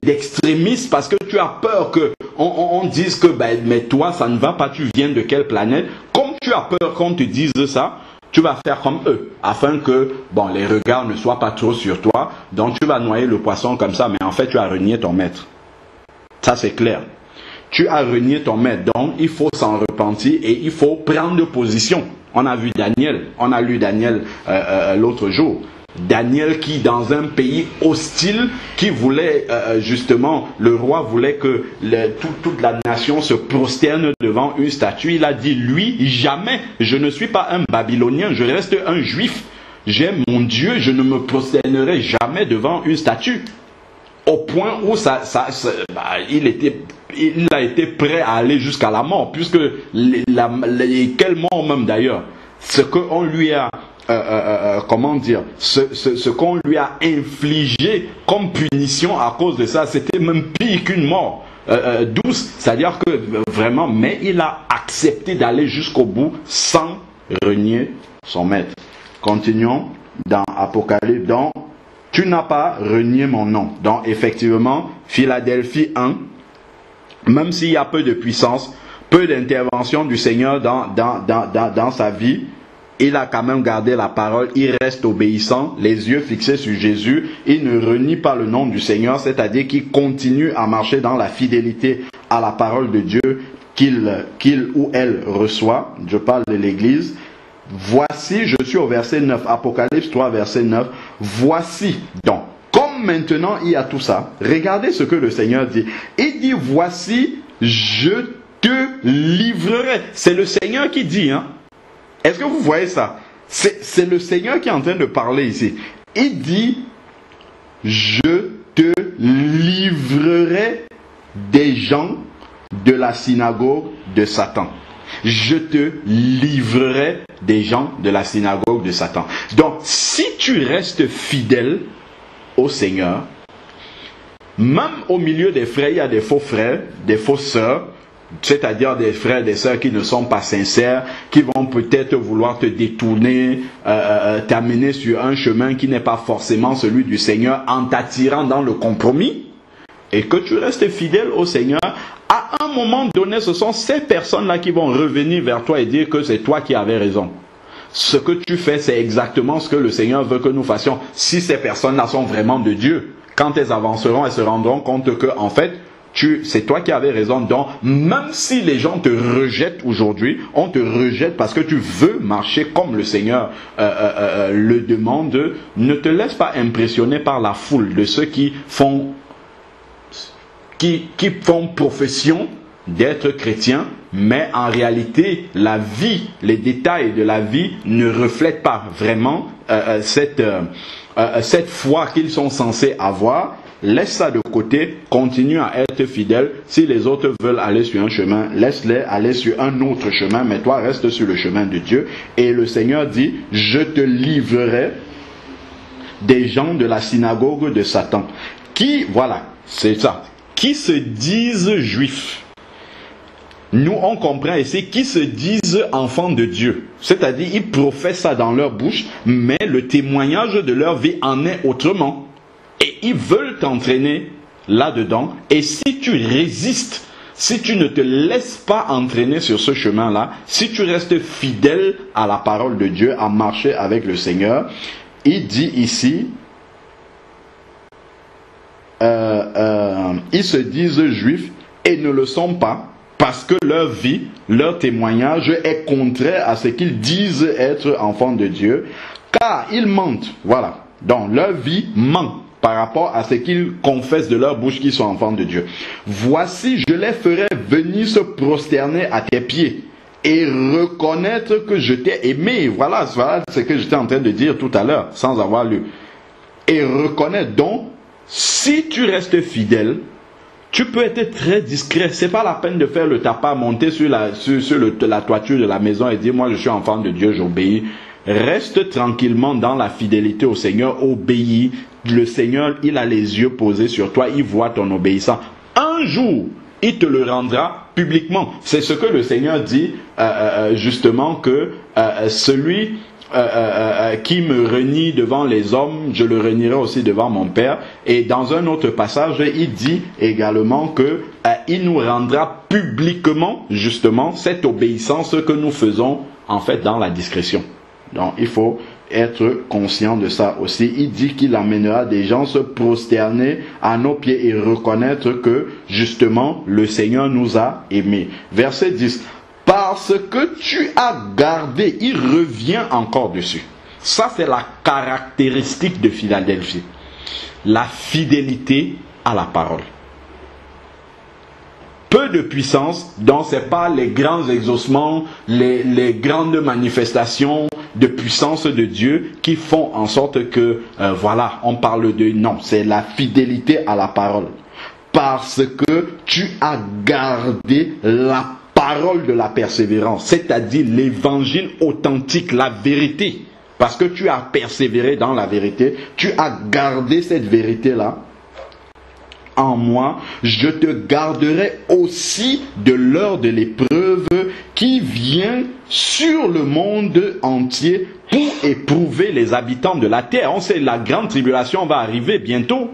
Speaker 1: d'extrémiste, parce que tu as peur qu'on dise que mais toi ça ne va pas, tu viens de quelle planète. Comme tu as peur qu'on te dise ça, tu vas faire comme eux, afin que les regards ne soient pas trop sur toi, donc tu vas noyer le poisson comme ça, mais en fait tu as renié ton maître. Ça c'est clair. Tu as renié ton maître, donc il faut s'en repentir et il faut prendre position. On a vu Daniel, on a lu Daniel l'autre jour. Daniel qui, dans un pays hostile, qui voulait justement, le roi voulait que toute la nation se prosterne devant une statue. Il a dit, lui, jamais, je ne suis pas un Babylonien, je reste un Juif. J'ai mon Dieu, je ne me prosternerai jamais devant une statue. Au point où il a été prêt à aller jusqu'à la mort, puisque quelle mort même d'ailleurs, ce qu'on lui a ce qu'on lui a infligé comme punition à cause de ça, c'était même pire qu'une mort douce, c'est-à-dire que vraiment, mais il a accepté d'aller jusqu'au bout sans renier son maître. Continuons dans Apocalypse, donc tu n'as pas renié mon nom. Donc effectivement, Philadelphie 1, même s'il y a peu de puissance, peu d'intervention du Seigneur dans sa vie, il a quand même gardé la parole, il reste obéissant, les yeux fixés sur Jésus, il ne renie pas le nom du Seigneur, c'est-à-dire qu'il continue à marcher dans la fidélité à la parole de Dieu qu'il ou elle reçoit. Je parle de l'Église. Voici, je suis au verset 9, Apocalypse 3, verset 9. Voici donc, comme maintenant il y a tout ça, regardez ce que le Seigneur dit. Il dit, voici, je te livrerai. C'est le Seigneur qui dit, hein. Est-ce que vous voyez ça? C'est le Seigneur qui est en train de parler ici. Il dit, je te livrerai des gens de la synagogue de Satan. Je te livrerai des gens de la synagogue de Satan. Donc, si tu restes fidèle au Seigneur, même au milieu des frères, il y a des faux frères, des fausses sœurs, c'est-à-dire des frères et des sœurs qui ne sont pas sincères, qui vont peut-être vouloir te détourner, t'amener sur un chemin qui n'est pas forcément celui du Seigneur, en t'attirant dans le compromis, et que tu restes fidèle au Seigneur. À un moment donné, ce sont ces personnes-là qui vont revenir vers toi et dire que c'est toi qui avais raison. Ce que tu fais, c'est exactement ce que le Seigneur veut que nous fassions. Si ces personnes-là sont vraiment de Dieu, quand elles avanceront, elles se rendront compte que, en fait, c'est toi qui avais raison. Donc, même si les gens te rejettent aujourd'hui, on te rejette parce que tu veux marcher comme le Seigneur le demande. Ne te laisse pas impressionner par la foule de ceux qui font profession d'être chrétiens, mais en réalité, la vie, les détails de la vie ne reflètent pas vraiment cette foi qu'ils sont censés avoir. Laisse ça de côté, continue à être fidèle. Si les autres veulent aller sur un chemin, laisse-les aller sur un autre chemin, mais toi reste sur le chemin de Dieu. Et le Seigneur dit, je te livrerai des gens de la synagogue de Satan, qui, voilà, c'est ça, qui se disent juifs. Nous, on comprend ici, qui se disent enfants de Dieu. C'est-à-dire, ils professent ça dans leur bouche, mais le témoignage de leur vie en est autrement. Et ils veulent t'entraîner là-dedans. Et si tu résistes, si tu ne te laisses pas entraîner sur ce chemin-là, si tu restes fidèle à la parole de Dieu, à marcher avec le Seigneur, il dit ici, ils se disent juifs et ne le sont pas, parce que leur vie, leur témoignage est contraire à ce qu'ils disent être enfants de Dieu, car ils mentent. Voilà. Donc leur vie ment par rapport à ce qu'ils confessent de leur bouche qu'ils sont enfants de Dieu. Voici, je les ferai venir se prosterner à tes pieds et reconnaître que je t'ai aimé. Voilà ce que j'étais en train de dire tout à l'heure, sans avoir lu. Et reconnaître donc, si tu restes fidèle, tu peux être très discret. C'est pas la peine de faire le tapas, monter sur la toiture de la maison et dire, moi je suis enfant de Dieu, j'obéis. Reste tranquillement dans la fidélité au Seigneur, obéis. Le Seigneur, il a les yeux posés sur toi, il voit ton obéissance. Un jour, il te le rendra publiquement. C'est ce que le Seigneur dit, justement, que celui qui me renie devant les hommes, je le renierai aussi devant mon Père. Et dans un autre passage, il dit également que il nous rendra publiquement, justement, cette obéissance que nous faisons, en fait, dans la discrétion. Donc, il faut être conscient de ça aussi. Il dit qu'il amènera des gens se prosterner à nos pieds et reconnaître que, justement, le Seigneur nous a aimés. Verset 10. Parce que tu as gardé, il revient encore dessus. Ça, c'est la caractéristique de Philadelphie. La fidélité à la parole. Peu de puissance, donc ce n'est pas les grands exaucements, les grandes manifestations de puissance de Dieu qui font en sorte que, voilà, on parle de... Non, c'est la fidélité à la parole. Parce que tu as gardé la parole de la persévérance, c'est-à-dire l'évangile authentique, la vérité. Parce que tu as persévéré dans la vérité, tu as gardé cette vérité-là en moi, je te garderai aussi de l'heure de l'épreuve qui vient sur le monde entier pour éprouver les habitants de la terre. On sait la grande tribulation va arriver bientôt.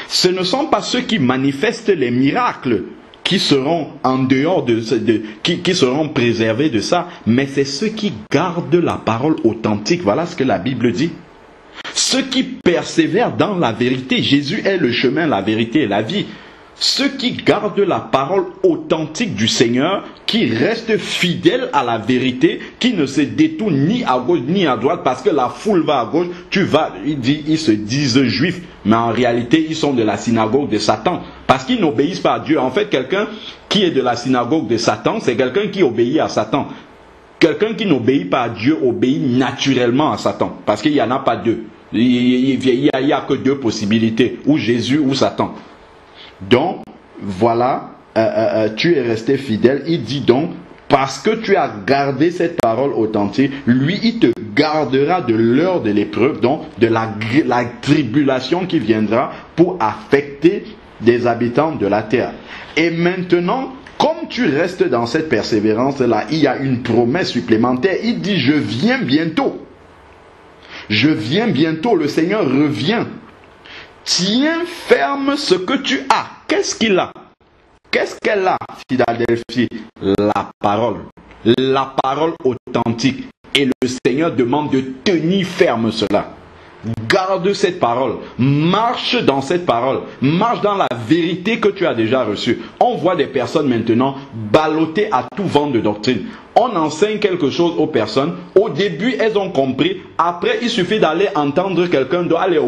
Speaker 1: Ce ne sont pas ceux qui manifestent les miracles qui seront en dehors qui seront préservés de ça, mais c'est ceux qui gardent la parole authentique. Voilà ce que la Bible dit. Ceux qui persévèrent dans la vérité. Jésus est le chemin, la vérité et la vie. Ceux qui gardent la parole authentique du Seigneur, qui restent fidèles à la vérité, qui ne se détournent ni à gauche ni à droite parce que la foule va à gauche, ils se disent juifs, mais en réalité ils sont de la synagogue de Satan parce qu'ils n'obéissent pas à Dieu. En fait, quelqu'un qui est de la synagogue de Satan, c'est quelqu'un qui obéit à Satan. Quelqu'un qui n'obéit pas à Dieu obéit naturellement à Satan. Parce qu'il n'y en a pas deux. Il n'y a que deux possibilités. Ou Jésus ou Satan. Donc, voilà, tu es resté fidèle. Il dit donc, parce que tu as gardé cette parole authentique, lui, il te gardera de l'heure de l'épreuve, donc de la tribulation qui viendra pour affecter des habitants de la terre. Et maintenant, comme tu restes dans cette persévérance-là, il y a une promesse supplémentaire. Il dit, je viens bientôt. Je viens bientôt, le Seigneur revient. Tiens ferme ce que tu as. Qu'est-ce qu'il a? Qu'est-ce qu'elle a, Philadelphie? La parole authentique. Et le Seigneur demande de tenir ferme cela. garde cette parole, marche dans cette parole, marche dans la vérité que tu as déjà reçue. On voit des personnes maintenant ballottées à tout vent de doctrine. On enseigne quelque chose aux personnes, au début elles ont compris, après il suffit d'aller entendre quelqu'un d'autre, aller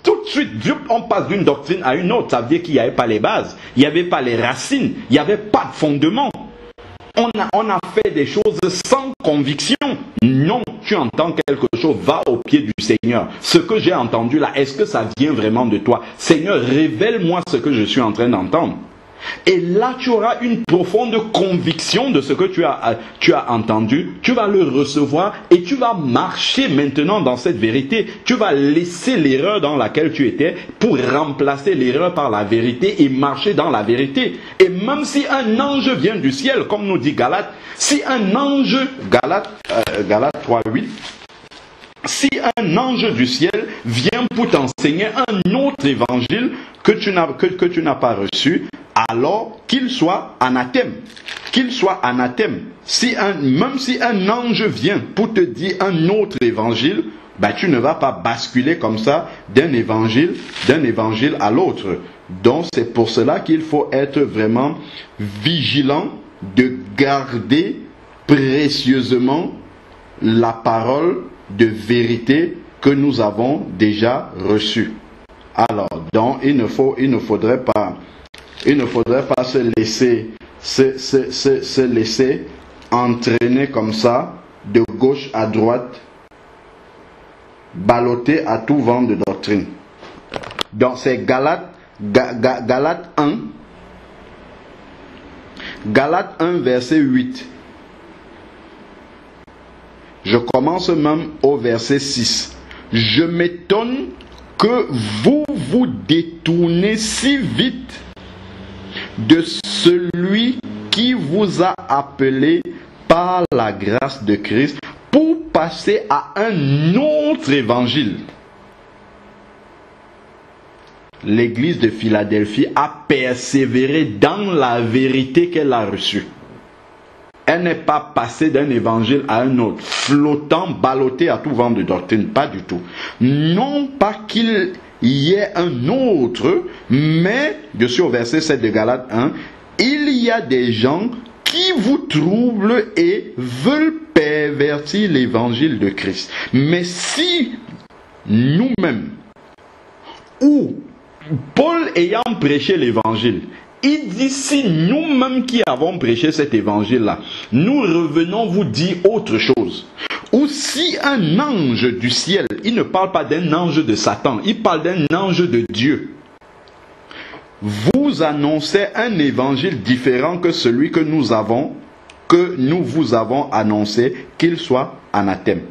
Speaker 1: tout de suite, on passe d'une doctrine à une autre. Ça veut dire qu'il n'y avait pas les bases, il n'y avait pas les racines, il n'y avait pas de fondement. On a fait des choses sans conviction. Non, tu entends quelque chose, va au pied du Seigneur. Ce que j'ai entendu là, est-ce que ça vient vraiment de toi? Seigneur, révèle-moi ce que je suis en train d'entendre. Et là, tu auras une profonde conviction de ce que tu as entendu. Tu vas le recevoir et tu vas marcher maintenant dans cette vérité. Tu vas laisser l'erreur dans laquelle tu étais pour remplacer l'erreur par la vérité et marcher dans la vérité. Et même si un ange vient du ciel, comme nous dit Galates, si un ange, Galates 3:8, si un ange du ciel vient pour t'enseigner un autre évangile que tu n'as pas reçu, alors qu'il soit anathème. Qu'il soit anathème. Même si un ange vient pour te dire un autre évangile, ben, tu ne vas pas basculer comme ça d'un évangile à l'autre. Donc c'est pour cela qu'il faut être vraiment vigilant de garder précieusement la parole de vérité que nous avons déjà reçue. Alors, donc, il ne faudrait pas se laisser entraîner comme ça, de gauche à droite, balloter à tout vent de doctrine. Donc, c'est Galates 1. Galates 1, verset 8. Je commence même au verset 6. Je m'étonne que vous vous détournez si vite de celui qui vous a appelé par la grâce de Christ pour passer à un autre évangile. L'église de Philadelphie a persévéré dans la vérité qu'elle a reçue. Elle n'est pas passée d'un évangile à un autre, flottant, ballotté à tout vent de doctrine, pas du tout. Non pas qu'il y ait un autre, mais, je suis au verset 7 de Galates 1, il y a des gens qui vous troublent et veulent pervertir l'évangile de Christ. Mais si nous-mêmes, ou Paul ayant prêché l'évangile, il dit, si nous-mêmes qui avons prêché cet évangile-là, nous revenons vous dire autre chose. Ou si un ange du ciel, il ne parle pas d'un ange de Satan, il parle d'un ange de Dieu, vous annoncez un évangile différent que celui que nous vous avons annoncé, qu'il soit anathème.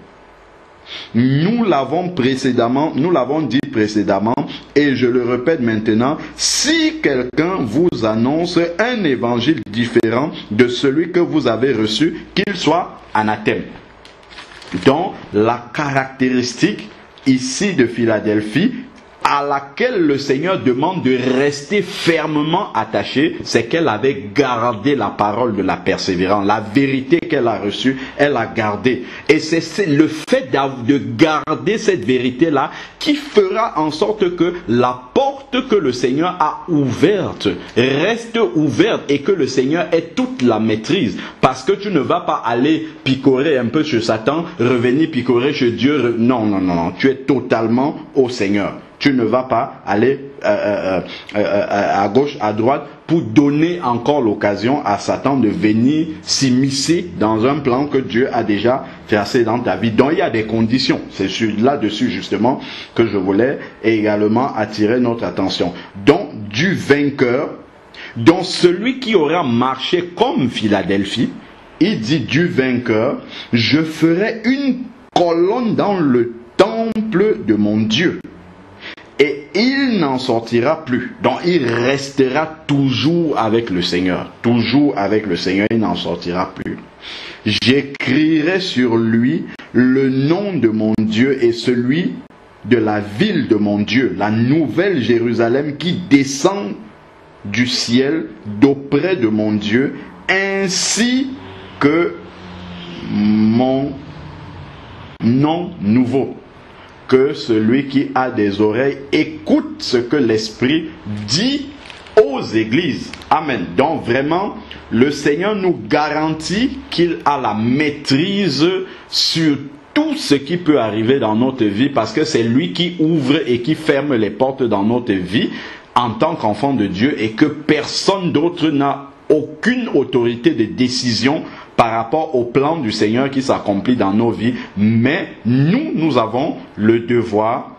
Speaker 1: Nous l'avons dit précédemment, et je le répète maintenant, si quelqu'un vous annonce un évangile différent de celui que vous avez reçu, qu'il soit anathème. Donc, la caractéristique ici de Philadelphie, à laquelle le Seigneur demande de rester fermement attaché, c'est qu'elle avait gardé la parole de la persévérance. La vérité qu'elle a reçue, elle a gardé. Et c'est le fait de garder cette vérité-là qui fera en sorte que la porte que le Seigneur a ouverte reste ouverte et que le Seigneur ait toute la maîtrise. Parce que tu ne vas pas aller picorer un peu chez Satan, revenir picorer chez Dieu. Non, non, non, non. Tu es totalement au Seigneur. Tu ne vas pas aller à gauche, à droite pour donner encore l'occasion à Satan de venir s'immiscer dans un plan que Dieu a déjà tracé dans ta vie. Donc il y a des conditions. C'est là-dessus justement que je voulais également attirer notre attention. Donc du vainqueur, donc celui qui aura marché comme Philadelphie, il dit du vainqueur, je ferai une colonne dans le temple de mon Dieu. Et il n'en sortira plus. Donc il restera toujours avec le Seigneur. Toujours avec le Seigneur, il n'en sortira plus. J'écrirai sur lui le nom de mon Dieu et celui de la ville de mon Dieu, la nouvelle Jérusalem qui descend du ciel d'auprès de mon Dieu, ainsi que mon nom nouveau. que celui qui a des oreilles écoute ce que l'Esprit dit aux églises. Amen. Donc vraiment, le Seigneur nous garantit qu'il a la maîtrise sur tout ce qui peut arriver dans notre vie, parce que c'est lui qui ouvre et qui ferme les portes dans notre vie en tant qu'enfant de Dieu, et que personne d'autre n'a aucune autorité de décision par rapport au plan du Seigneur qui s'accomplit dans nos vies. Mais nous avons le devoir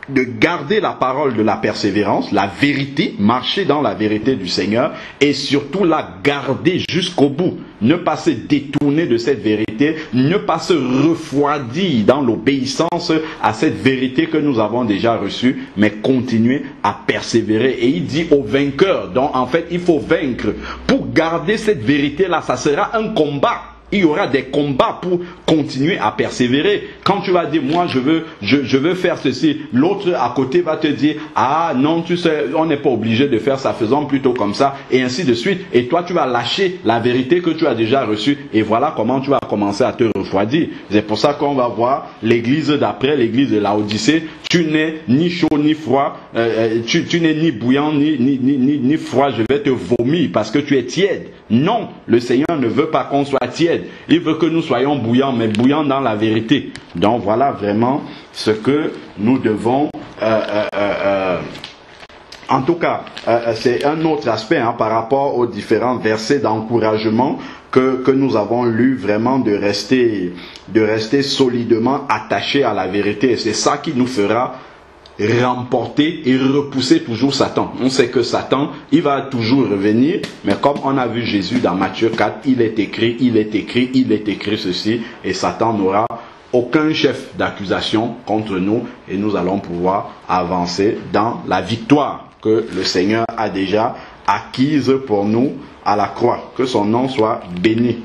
Speaker 1: de garder la parole de la persévérance, la vérité, marcher dans la vérité du Seigneur, et surtout la garder jusqu'au bout. Ne pas se détourner de cette vérité, ne pas se refroidir dans l'obéissance à cette vérité que nous avons déjà reçue, mais continuer à persévérer. Et il dit aux vainqueurs, donc en fait il faut vaincre. Pour garder cette vérité-là, ça sera un combat. Il y aura des combats pour continuer à persévérer. Quand tu vas dire, moi je veux faire ceci, l'autre à côté va te dire, ah non, tu sais, on n'est pas obligé de faire ça, faisons plutôt comme ça, et ainsi de suite. Et toi tu vas lâcher la vérité que tu as déjà reçue, et voilà comment tu vas commencer à te refroidir. C'est pour ça qu'on va voir l'église d'après, l'église de Laodicée. Tu n'es ni chaud ni froid, tu n'es ni bouillant ni froid, je vais te vomir parce que tu es tiède. Non, le Seigneur ne veut pas qu'on soit tiède. Il veut que nous soyons bouillants, mais bouillants dans la vérité. Donc voilà vraiment ce que nous devons... En tout cas, c'est un autre aspect par rapport aux différents versets d'encouragement que nous avons lus, vraiment de rester solidement attachés à la vérité. Et c'est ça qui nous fera remporter et repousser toujours Satan. On sait que Satan, il va toujours revenir, mais comme on a vu Jésus dans Matthieu 4, il est écrit ceci, et Satan n'aura aucun chef d'accusation contre nous, et nous allons pouvoir avancer dans la victoire que le Seigneur a déjà acquise pour nous à la croix. Que son nom soit béni.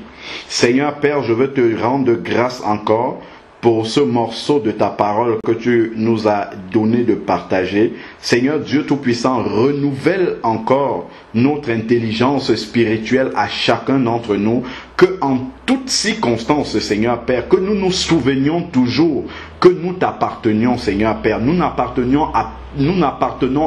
Speaker 1: Seigneur Père, je veux te rendre grâce encore pour ce morceau de ta parole que tu nous as donné de partager. Seigneur Dieu Tout-Puissant, renouvelle encore notre intelligence spirituelle à chacun d'entre nous, que en toutes circonstances, Seigneur Père, que nous nous souvenions toujours que nous t'appartenions, Seigneur Père. Nous n'appartenons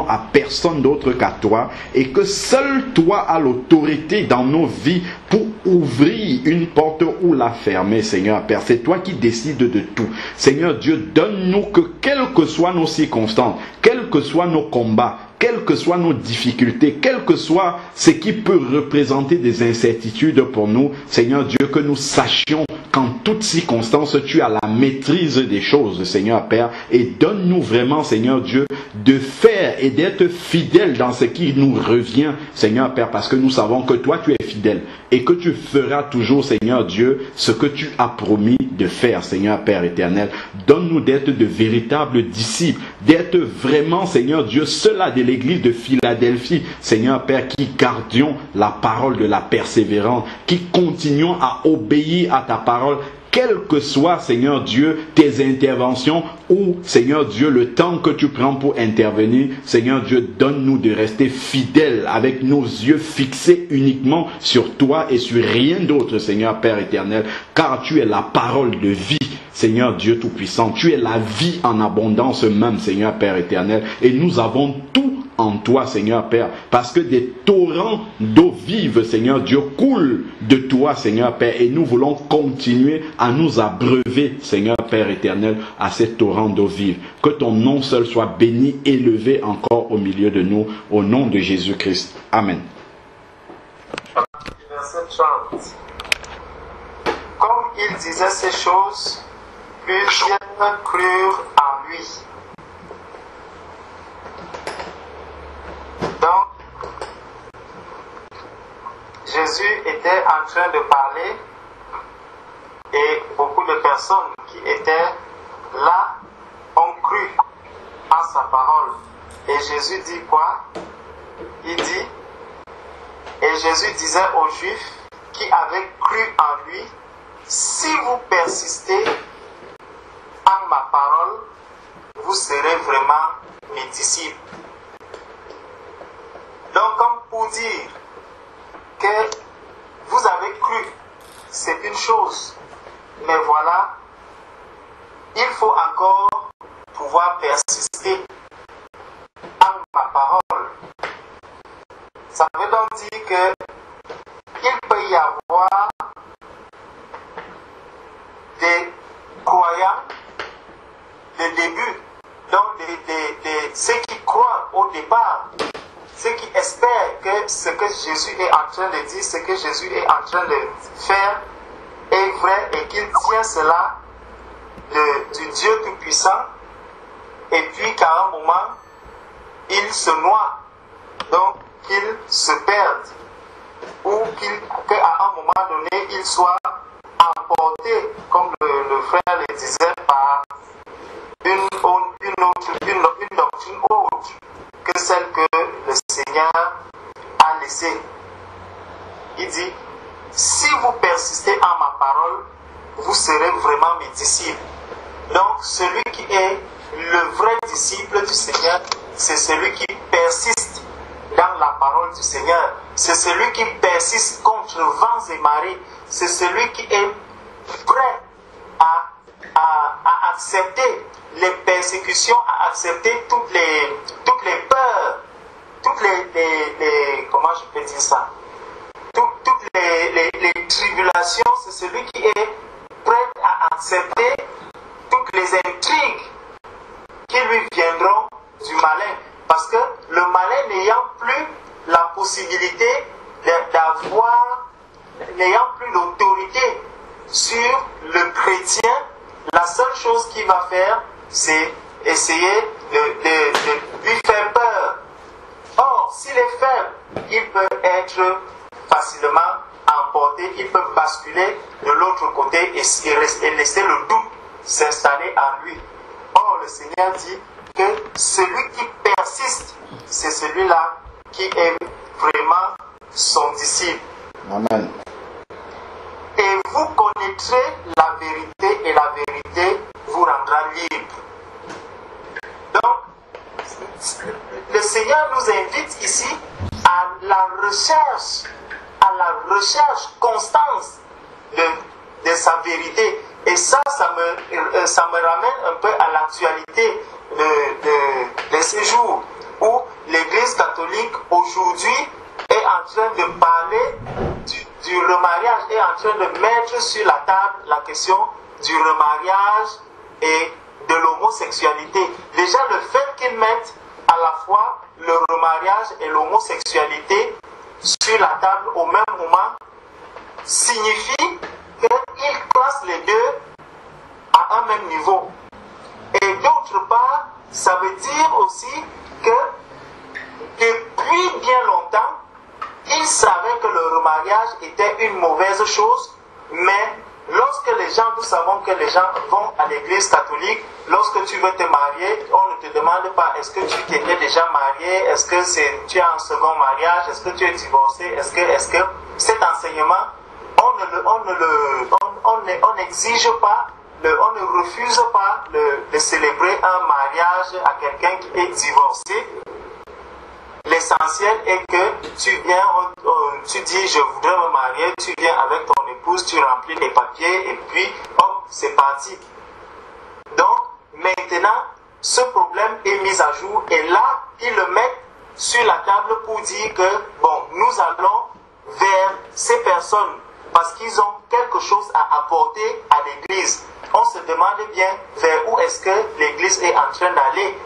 Speaker 1: à personne d'autre qu'à toi, et que seul toi as l'autorité dans nos vies pour ouvrir une porte ou la fermer, Seigneur Père. C'est toi qui décides de tout. Seigneur Dieu, donne-nous que quelles que soient nos circonstances, quels que soient nos combats, quelles que soient nos difficultés, quel que soit ce qui peut représenter des incertitudes pour nous, Seigneur Dieu, que nous sachions qu'en toutes circonstances, tu as la maîtrise des choses, Seigneur Père, et donne-nous vraiment, Seigneur Dieu, de faire et d'être fidèles dans ce qui nous revient, Seigneur Père, parce que nous savons que toi, tu es fidèle, et que tu feras toujours, Seigneur Dieu, ce que tu as promis de faire, Seigneur Père éternel. Donne-nous d'être de véritables disciples, d'être vraiment, Seigneur Dieu, ceux-là de l'église de Philadelphie, Seigneur Père, qui gardions la parole de la persévérance, qui continuons à obéir à ta parole, quelles que soient, Seigneur Dieu, tes interventions ou, Seigneur Dieu, le temps que tu prends pour intervenir. Seigneur Dieu, donne-nous de rester fidèles avec nos yeux fixés uniquement sur toi et sur rien d'autre, Seigneur Père éternel, car tu es la parole de vie. Seigneur Dieu Tout-Puissant, tu es la vie en abondance même, Seigneur Père éternel, et nous avons tout en toi, Seigneur Père, parce que des torrents d'eau vive, Seigneur Dieu, coulent de toi, Seigneur Père, et nous voulons continuer à nous abreuver, Seigneur Père éternel, à ces torrents d'eau vive. Que ton nom seul soit béni, élevé encore au milieu de nous, au nom de Jésus-Christ. Amen.
Speaker 2: Verset 30. Comme il disait ces choses, plusieurs crurent en lui. Donc, Jésus était en train de parler et beaucoup de personnes qui étaient là ont cru en sa parole. Et Jésus dit quoi? Il dit, et Jésus disait aux Juifs qui avaient cru en lui, si vous persistez en ma parole, vous serez vraiment mes disciples. Donc, comme pour dire que vous avez cru, c'est une chose, mais voilà, il faut encore devoir persister en ma parole. Ça veut donc dire que il peut y avoir des croyants de début, donc ceux qui croient au départ, ceux qui espèrent que ce que Jésus est en train de dire, ce que Jésus est en train de faire est vrai et qu'il tient cela du Dieu Tout-Puissant, et puis qu'à un moment, il se noie, donc qu'il se perde, ou qu'à un moment donné, il soit emporté, comme le frère le disait, par une doctrine autre que celle que le Seigneur a laissée. Il dit, si vous persistez en ma parole, vous serez vraiment mes disciples. Donc, celui qui est le vrai disciple du Seigneur, c'est celui qui persiste dans la parole du Seigneur. C'est celui qui persiste contre vents et marées. C'est celui qui est prêt à accepter les persécutions, à accepter toutes les peurs, toutes les comment je peux dire ça, toutes les tribulations. C'est celui qui est prêt à accepter toutes les intrigues qui lui viendront du malin. Parce que le malin n'ayant plus la possibilité n'ayant plus d'autorité sur le chrétien, la seule chose qu'il va faire, c'est essayer de lui faire peur. Or, s'il est faible, il peut être facilement emporté, il peut basculer de l'autre côté et laisser le doute s'installer en lui. Or, le Seigneur dit que celui qui persiste, c'est celui-là qui est vraiment son disciple.
Speaker 1: Amen.
Speaker 2: Et vous connaîtrez la vérité et la vérité vous rendra libre. Donc, le Seigneur nous invite ici à la recherche constante de sa vérité. Et ça me ramène un peu à l'actualité de ces jours où l'Église catholique aujourd'hui est en train de parler du remariage, est en train de mettre sur la table la question du remariage et de l'homosexualité. Déjà, le fait qu'ils mettent à la fois le remariage et l'homosexualité sur la table au même moment signifie qu'ils classent les deux à un même niveau. Et d'autre part, ça veut dire aussi que depuis bien longtemps, ils savaient que le remariage était une mauvaise chose, mais lorsque nous savons que les gens vont à l'église catholique, lorsque tu veux te marier, on ne te demande pas est-ce que tu t'étais déjà marié, est-ce que tu as un second mariage, est-ce que tu es divorcé, est-ce que cet enseignement, on n'exige pas, on ne refuse pas de célébrer un mariage à quelqu'un qui est divorcé. L'essentiel est que tu viens, tu dis je voudrais me marier, tu viens avec ton épouse, tu remplis les papiers et puis hop, c'est parti. Donc maintenant, ce problème est mis à jour et là, ils le mettent sur la table pour dire que bon, nous allons vers ces personnes parce qu'ils ont quelque chose à apporter à l'église. On se demande bien vers où est-ce que l'église est en train d'aller.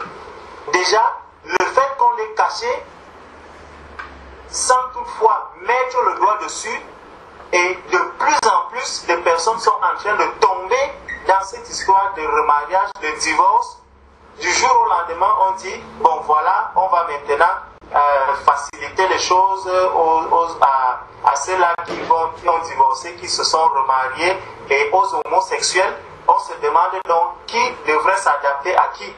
Speaker 2: Déjà, le fait qu'on l'ait caché, sans toutefois mettre le doigt dessus, et de plus en plus de personnes sont en train de tomber dans cette histoire de remariage, de divorce. Du jour au lendemain, on dit, bon voilà, on va maintenant faciliter les choses à ceux-là qui ont divorcé, qui se sont remariés, et aux homosexuels. On se demande donc qui devrait s'adapter à qui.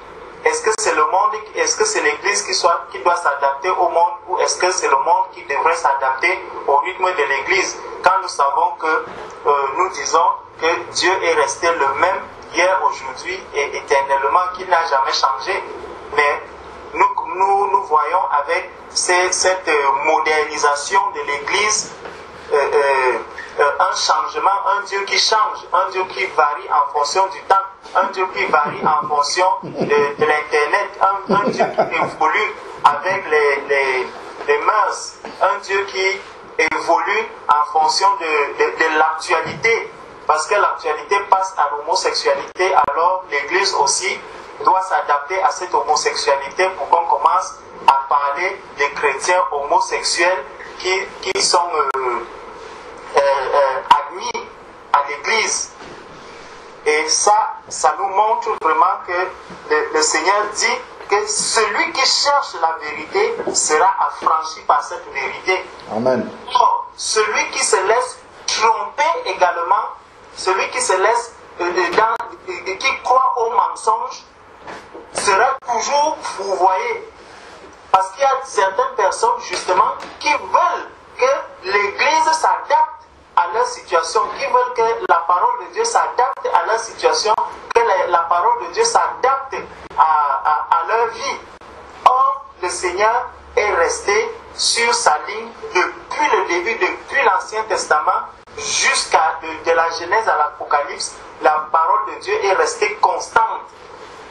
Speaker 2: Est-ce que c'est le monde, est-ce que c'est l'Église qui doit s'adapter au monde, ou est-ce que c'est le monde qui devrait s'adapter au rythme de l'Église? Quand nous savons que nous disons que Dieu est resté le même hier, aujourd'hui et éternellement, qu'il n'a jamais changé. Mais nous voyons avec cette modernisation de l'Église un changement, un Dieu qui change, un Dieu qui varie en fonction du temps. un Dieu qui varie en fonction de l'Internet, un Dieu qui évolue avec les mœurs, un Dieu qui évolue en fonction de l'actualité, parce que l'actualité passe à l'homosexualité, alors l'Église aussi doit s'adapter à cette homosexualité pour qu'on commence à parler des chrétiens homosexuels qui sont admis à l'Église. Et ça nous montre vraiment que le Seigneur dit que celui qui cherche la vérité sera affranchi par cette vérité.
Speaker 1: Amen.
Speaker 2: Or, celui qui se laisse tromper également, celui qui se laisse qui croit au mensonge, sera toujours fourvoyé. Parce qu'il y a certaines personnes justement qui veulent que l'Église s'adapte à leur situation, qui veulent que la parole de Dieu s'adapte à leur situation, que la parole de Dieu s'adapte à leur vie. Or, le Seigneur est resté sur sa ligne depuis le début, depuis l'Ancien Testament, jusqu'à de la Genèse à l'Apocalypse. La parole de Dieu est restée constante.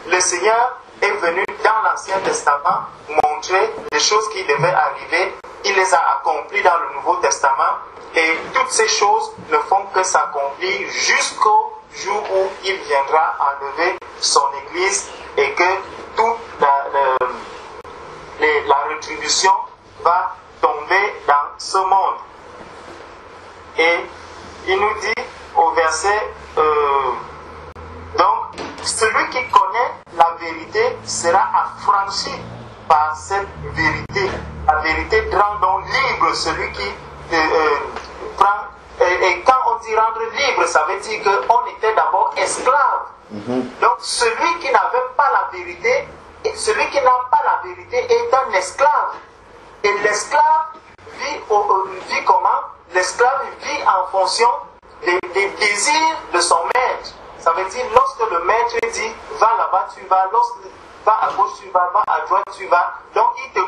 Speaker 2: Le Seigneur est venu dans l'Ancien Testament montrer les choses qui devaient arriver. Il les a accomplies dans le Nouveau Testament. Et toutes ces choses ne font que s'accomplir jusqu'au jour où il viendra enlever son Église et que toute la rétribution va tomber dans ce monde. Et il nous dit au verset donc celui qui connaît la vérité sera affranchi par cette vérité. La vérité rend donc libre celui qui prend. Et quand on dit rendre libre, ça veut dire qu'on était d'abord esclave. Donc celui qui n'avait pas la vérité, celui qui n'a pas la vérité est un esclave. Et l'esclave vit comment? L'esclave vit en fonction des désirs de son maître. Ça veut dire lorsque le maître dit va là-bas tu vas, lorsque va à gauche tu vas, va à droite tu vas. Donc il te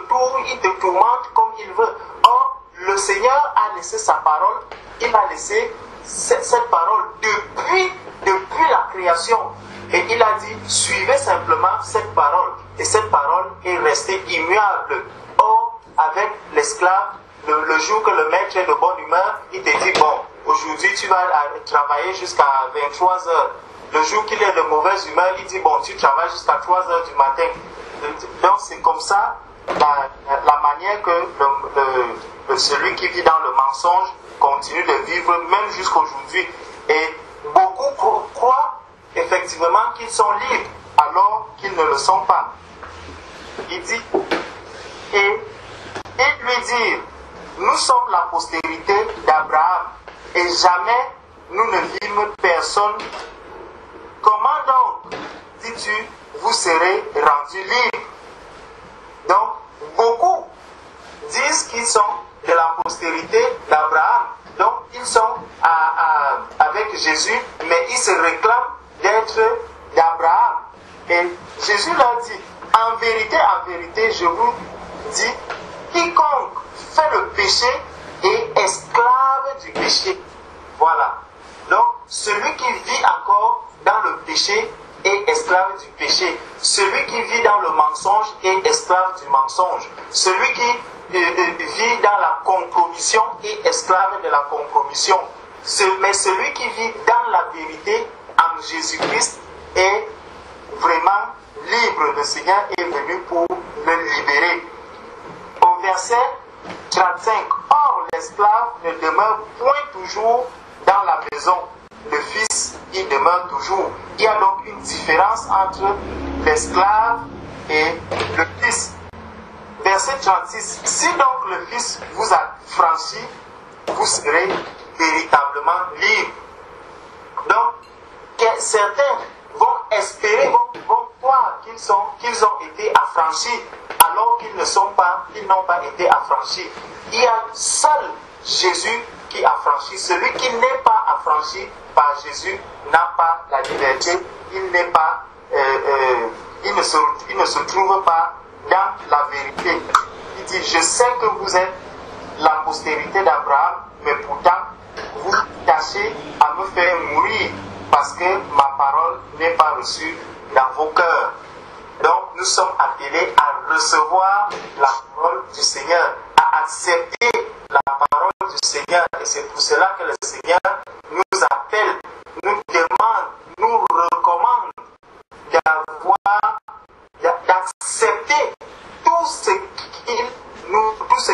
Speaker 2: tourmente comme il veut. Or, le Seigneur a laissé sa parole, il a laissé cette parole depuis la création. Et il a dit, suivez simplement cette parole. Et cette parole est restée immuable. Or, avec l'esclave, le jour que le maître est de bonne humeur, il te dit, bon, aujourd'hui tu vas travailler jusqu'à 23 heures. Le jour qu'il est de mauvaise humeur, il dit, bon, tu travailles jusqu'à 3 heures du matin. Donc c'est comme ça la manière que celui qui vit dans le mensonge continue de vivre même jusqu'aujourd'hui. Et beaucoup croient effectivement qu'ils sont libres alors qu'ils ne le sont pas. Il dit, et ils lui dirent, nous sommes la postérité d'Abraham et jamais nous ne vîmes personne. Comment donc, dis-tu, vous serez rendus libres? Donc, beaucoup disent qu'ils sont de la postérité d'Abraham. Donc, ils sont avec Jésus, mais ils se réclament d'être d'Abraham. Et Jésus leur dit, en vérité, je vous dis, quiconque fait le péché est esclave du péché. Voilà. Donc, celui qui vit encore dans le péché est esclave du péché. Celui qui vit dans le mensonge est esclave du mensonge. Celui qui vit dans la compromission est esclave de la compromission. Mais celui qui vit dans la vérité en Jésus-Christ est vraiment libre. Le Seigneur est venu pour le libérer. Au verset 35, or l'esclave ne demeure point toujours dans la maison. Le Fils y demeure toujours. Il y a donc une différence entre l'esclave et le Fils. Verset 36. Si donc le Fils vous a franchi, vous serez véritablement libre. Donc, certains vont espérer, vont croire qu'ils ont été affranchis, alors qu'ils n'ont pas été affranchis. Il y a seul Jésus qui affranchit. Celui qui n'est pas affranchi par Jésus n'a pas la liberté. Il ne se trouve pas dans la vérité. Il dit, je sais que vous êtes la postérité d'Abraham, mais pourtant, vous tâchez à me faire mourir parce que ma parole n'est pas reçu dans vos cœurs. Donc nous sommes appelés à recevoir la parole du Seigneur, à accepter la parole du Seigneur. Et c'est pour cela que le Seigneur nous appelle, nous demande, nous recommande d'accepter tout ce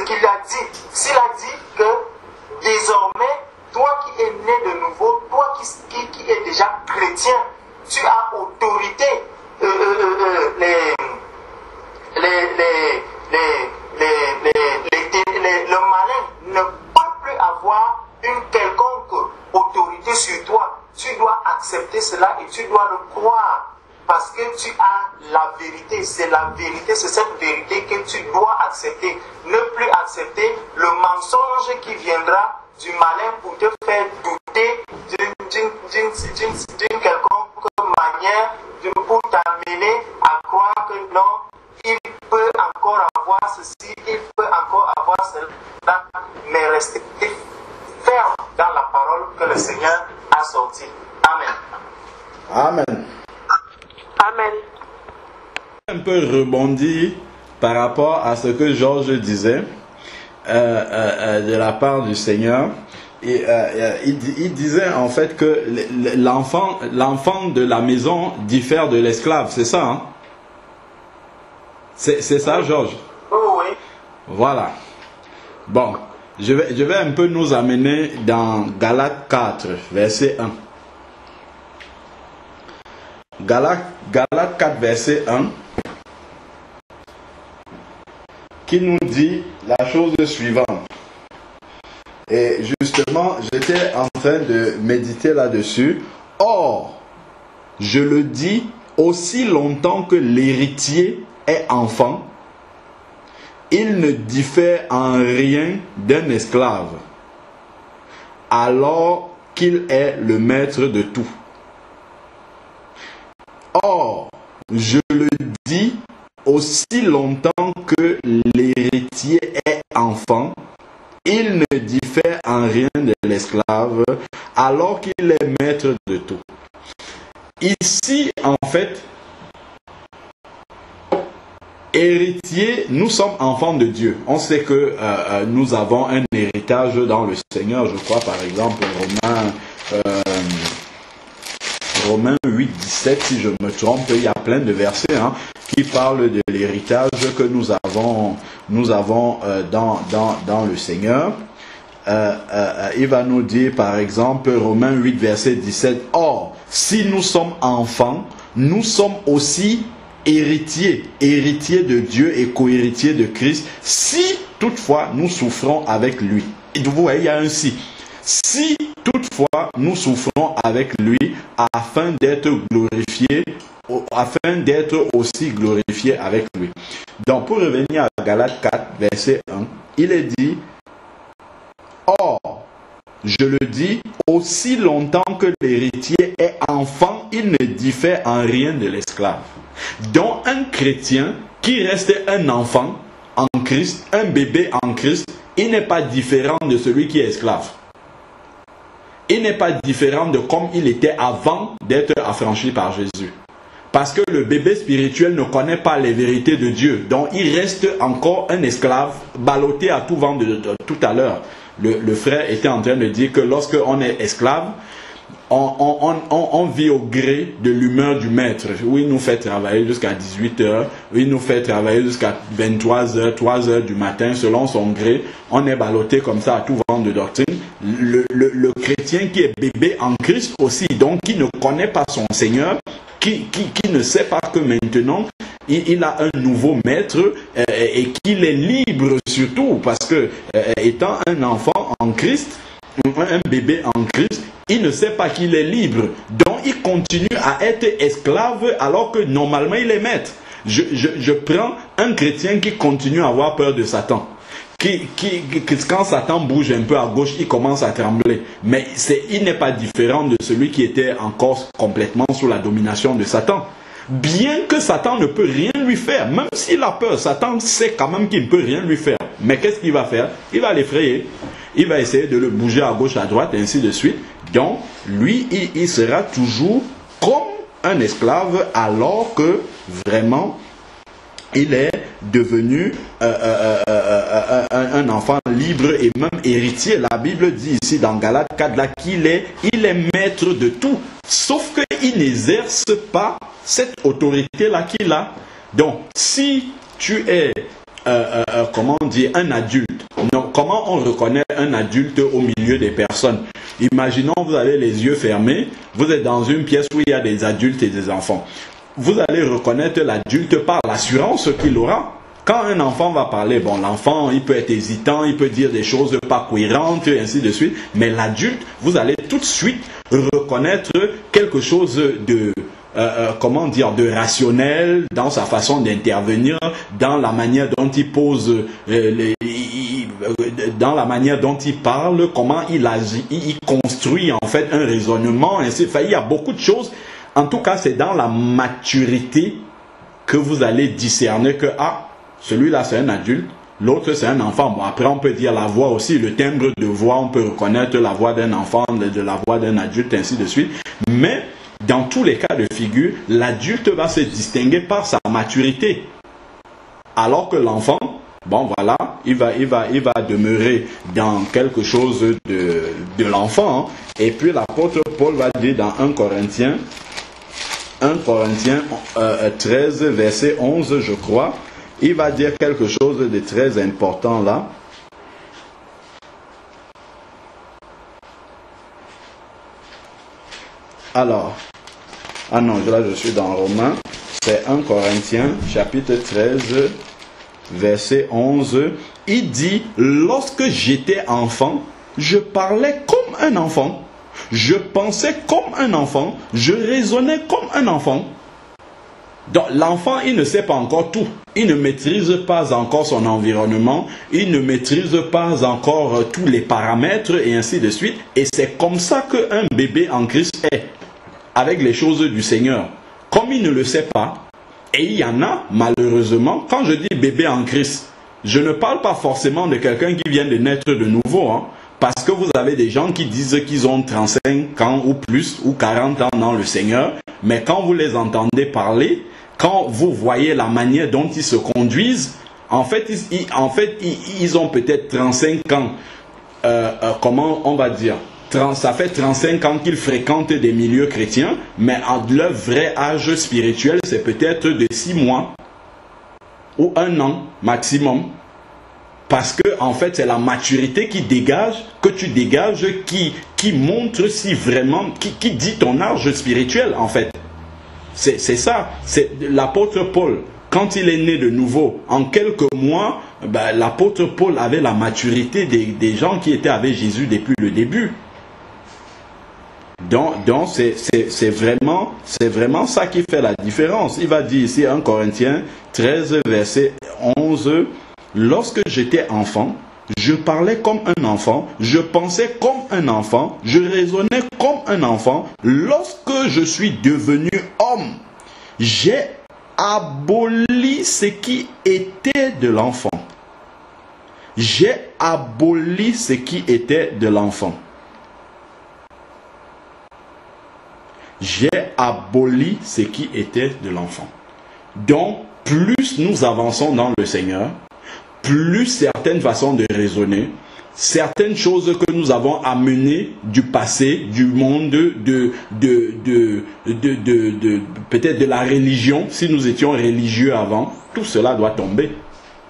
Speaker 2: qu'il a dit. S'il a dit que désormais, toi qui es né de nouveau, toi qui es déjà chrétien, tu as autorité. Le malin ne peut plus avoir une quelconque autorité sur toi. Tu dois accepter cela et tu dois le croire. Parce que tu as la vérité. C'est la vérité, c'est cette vérité que tu dois accepter. Ne plus accepter le mensonge qui viendra du malin pour te faire douter d'une quelconque manière, pour t'amener à croire que non, il peut encore avoir ceci, il peut encore avoir cela, mais rester ferme dans la parole que le Seigneur a sortie. Amen.
Speaker 1: Amen.
Speaker 3: Amen.
Speaker 1: Un peu rebondi par rapport à ce que Georges disait de la part du Seigneur. Et, il disait en fait que l'enfant de la maison diffère de l'esclave, c'est ça, hein? C'est ça, Georges?
Speaker 2: Oui.
Speaker 1: Voilà. Bon, je vais un peu nous amener dans Galates 4, verset 1. Galates 4, verset 1, qui nous dit la chose suivante. Et justement, j'étais en train de méditer là-dessus. Or, je le dis, aussi longtemps que l'héritier est enfant, il ne diffère en rien d'un esclave, alors qu'il est le maître de tout. Or, je le dis, aussi longtemps que l'héritier est enfant, il ne diffère en rien de l'esclave, alors qu'il est maître de tout. Ici, en fait, héritier, nous sommes enfants de Dieu. On sait que nous avons un héritage dans le Seigneur. Je crois par exemple Romains 8, 17, si je me trompe, il y a plein de versets qui parlent de l'héritage que nous avons dans le Seigneur. Il va nous dire par exemple Romains 8, verset 17, « Or, si nous sommes enfants, nous sommes aussi héritiers de Dieu et co-héritiers de Christ, si toutefois nous souffrons avec lui. » Et vous voyez, il y a un « si ». Si toutefois nous souffrons avec lui afin d'être glorifiés, afin d'être aussi glorifiés avec lui. Donc pour revenir à Galates 4, verset 1, il est dit, or, je le dis, aussi longtemps que l'héritier est enfant, il ne diffère en rien de l'esclave. Donc un chrétien qui reste un enfant en Christ, un bébé en Christ, il n'est pas différent de celui qui est esclave. Il n'est pas différent de comme il était avant d'être affranchi par Jésus. Parce que le bébé spirituel ne connaît pas les vérités de Dieu. Donc il reste encore un esclave ballotté à tout vent de tout à l'heure. Le frère était en train de dire que lorsque on est esclave, on vit au gré de l'humeur du maître. Où il nous fait travailler jusqu'à 18h, où il nous fait travailler jusqu'à 23h, 3h du matin, selon son gré. On est ballotté comme ça à tout vent de doctrine. Le chrétien qui est bébé en Christ aussi, donc qui ne connaît pas son Seigneur, qui ne sait pas que maintenant il a un nouveau maître et qu'il est libre surtout, parce que étant un enfant en Christ, un bébé en Christ, il ne sait pas qu'il est libre. Donc il continue à être esclave alors que normalement il est maître. Je prends un chrétien qui continue à avoir peur de Satan. Quand Satan bouge un peu à gauche, il commence à trembler. Mais il n'est pas différent de celui qui était encore complètement sous la domination de Satan. Bien que Satan ne peut rien lui faire, même s'il a peur, Satan sait quand même qu'il ne peut rien lui faire. Mais qu'est-ce qu'il va faire? Il va l'effrayer. Il va essayer de le bouger à gauche, à droite, et ainsi de suite. Donc, lui, il sera toujours comme un esclave alors que vraiment il est devenu un enfant libre et même héritier. La Bible dit ici dans Galates 4 là, qu'il est maître de tout, sauf qu'il n'exerce pas cette autorité-là qu'il a. Donc, si tu es, comment dire, un adulte, non, comment on reconnaît un adulte au milieu des personnes? Imaginons, vous avez les yeux fermés, vous êtes dans une pièce où il y a des adultes et des enfants. Vous allez reconnaître l'adulte par l'assurance qu'il aura. Quand un enfant va parler, bon, l'enfant, il peut être hésitant, il peut dire des choses pas cohérentes, et ainsi de suite. Mais l'adulte, vous allez tout de suite reconnaître quelque chose de, comment dire, de rationnel dans sa façon d'intervenir, dans la manière dont il pose, dans la manière dont il parle, comment il agit, il construit en fait un raisonnement, ainsi. Enfin, il y a beaucoup de choses. En tout cas, c'est dans la maturité que vous allez discerner que, ah, celui-là c'est un adulte, l'autre c'est un enfant. Bon, après on peut dire la voix aussi, le timbre de voix, on peut reconnaître la voix d'un enfant, de la voix d'un adulte, ainsi de suite. Mais, dans tous les cas de figure, l'adulte va se distinguer par sa maturité. Alors que l'enfant, bon voilà, il va demeurer dans quelque chose de l'enfant. Hein. Et puis l'apôtre Paul va dire dans 1 Corinthiens 13, verset 11, je crois, il va dire quelque chose de très important là. Alors, ah non, là je suis dans Romains, c'est 1 Corinthiens, chapitre 13, verset 11. Il dit, lorsque j'étais enfant, je parlais comme un enfant. Je pensais comme un enfant, je raisonnais comme un enfant. Donc l'enfant, il ne sait pas encore tout. Il ne maîtrise pas encore son environnement. Il ne maîtrise pas encore tous les paramètres et ainsi de suite. Et c'est comme ça qu'un bébé en Christ est, avec les choses du Seigneur. Comme il ne le sait pas, et il y en a, malheureusement, quand je dis bébé en Christ, je ne parle pas forcément de quelqu'un qui vient de naître de nouveau, hein. Parce que vous avez des gens qui disent qu'ils ont 35 ans ou plus ou 40 ans dans le Seigneur. Mais quand vous les entendez parler, quand vous voyez la manière dont ils se conduisent, en fait, ils ont peut-être 35 ans. Comment on va dire, ça fait 35 ans qu'ils fréquentent des milieux chrétiens. Mais leur vrai âge spirituel, c'est peut-être de 6 mois ou 1 an maximum. Parce que, en fait, c'est la maturité que tu dégages, qui montre si vraiment, qui dit ton âge spirituel, en fait. C'est ça. C'est l'apôtre Paul. Quand il est né de nouveau, en quelques mois, ben, l'apôtre Paul avait la maturité des gens qui étaient avec Jésus depuis le début. Donc c'est vraiment ça qui fait la différence. Il va dire ici 1 Corinthiens 13, verset 11... Lorsque j'étais enfant, je parlais comme un enfant, je pensais comme un enfant, je raisonnais comme un enfant. Lorsque je suis devenu homme, j'ai aboli ce qui était de l'enfant. J'ai aboli ce qui était de l'enfant. J'ai aboli ce qui était de l'enfant. Donc, plus nous avançons dans le Seigneur, plus certaines façons de raisonner, certaines choses que nous avons amenées du passé, du monde, peut-être de la religion, si nous étions religieux avant, tout cela doit tomber.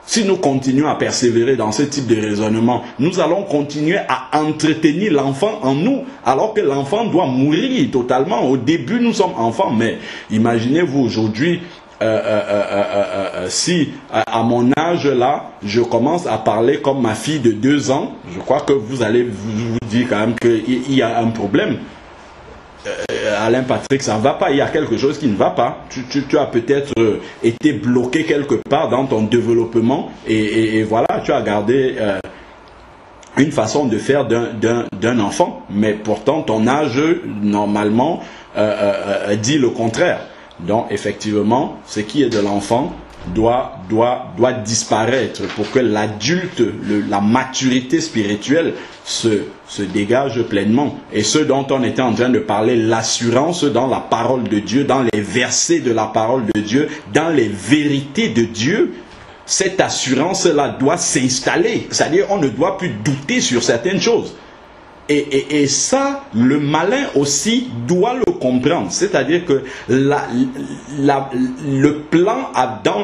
Speaker 1: Si nous continuons à persévérer dans ce type de raisonnement, nous allons continuer à entretenir l'enfant en nous, alors que l'enfant doit mourir totalement. Au début, nous sommes enfants, mais imaginez-vous aujourd'hui, si à mon âge là, je commence à parler comme ma fille de 2 ans, je crois que vous allez vous dire quand même qu'il y a un problème. Alain Patrick, ça ne va pas, il y a quelque chose qui ne va pas. Tu as peut-être été bloqué quelque part dans ton développement et voilà, tu as gardé une façon de faire d'un enfant, mais pourtant ton âge normalement dit le contraire. Donc effectivement, ce qui est de l'enfant doit disparaître pour que l'adulte, la maturité spirituelle se dégage pleinement. Et ce dont on était en train de parler, l'assurance dans la parole de Dieu, dans les versets de la parole de Dieu, dans les vérités de Dieu, cette assurance-là doit s'installer. C'est-à-dire on ne doit plus douter sur certaines choses. Et ça, le malin aussi doit le comprendre. C'est-à-dire que le plan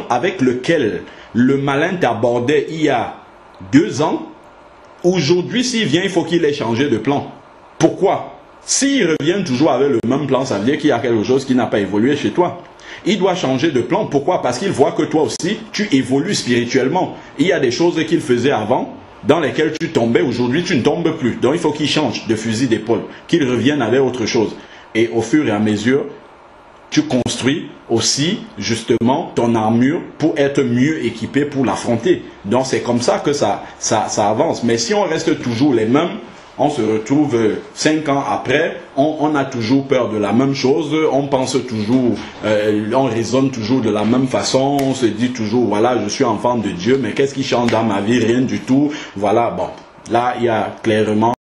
Speaker 1: avec lequel le malin t'abordait il y a 2 ans, aujourd'hui, s'il vient, il faut qu'il ait changé de plan. Pourquoi? S'il revient toujours avec le même plan, ça veut dire qu'il y a quelque chose qui n'a pas évolué chez toi. Il doit changer de plan. Pourquoi? Parce qu'il voit que toi aussi, tu évolues spirituellement. Il y a des choses qu'il faisait avant, dans lesquelles tu tombais, aujourd'hui tu ne tombes plus. Donc il faut qu'il change de fusil d'épaule, qu'il revienne avec autre chose. Et au fur et à mesure, tu construis aussi justement ton armure pour être mieux équipé pour l'affronter. Donc c'est comme ça que ça avance. Mais si on reste toujours les mêmes, on se retrouve 5 ans après, on a toujours peur de la même chose, on pense toujours, on raisonne toujours de la même façon, on se dit toujours, voilà, je suis enfant de Dieu, mais qu'est-ce qui change dans ma vie? Rien du tout. Voilà, bon, là, il y a clairement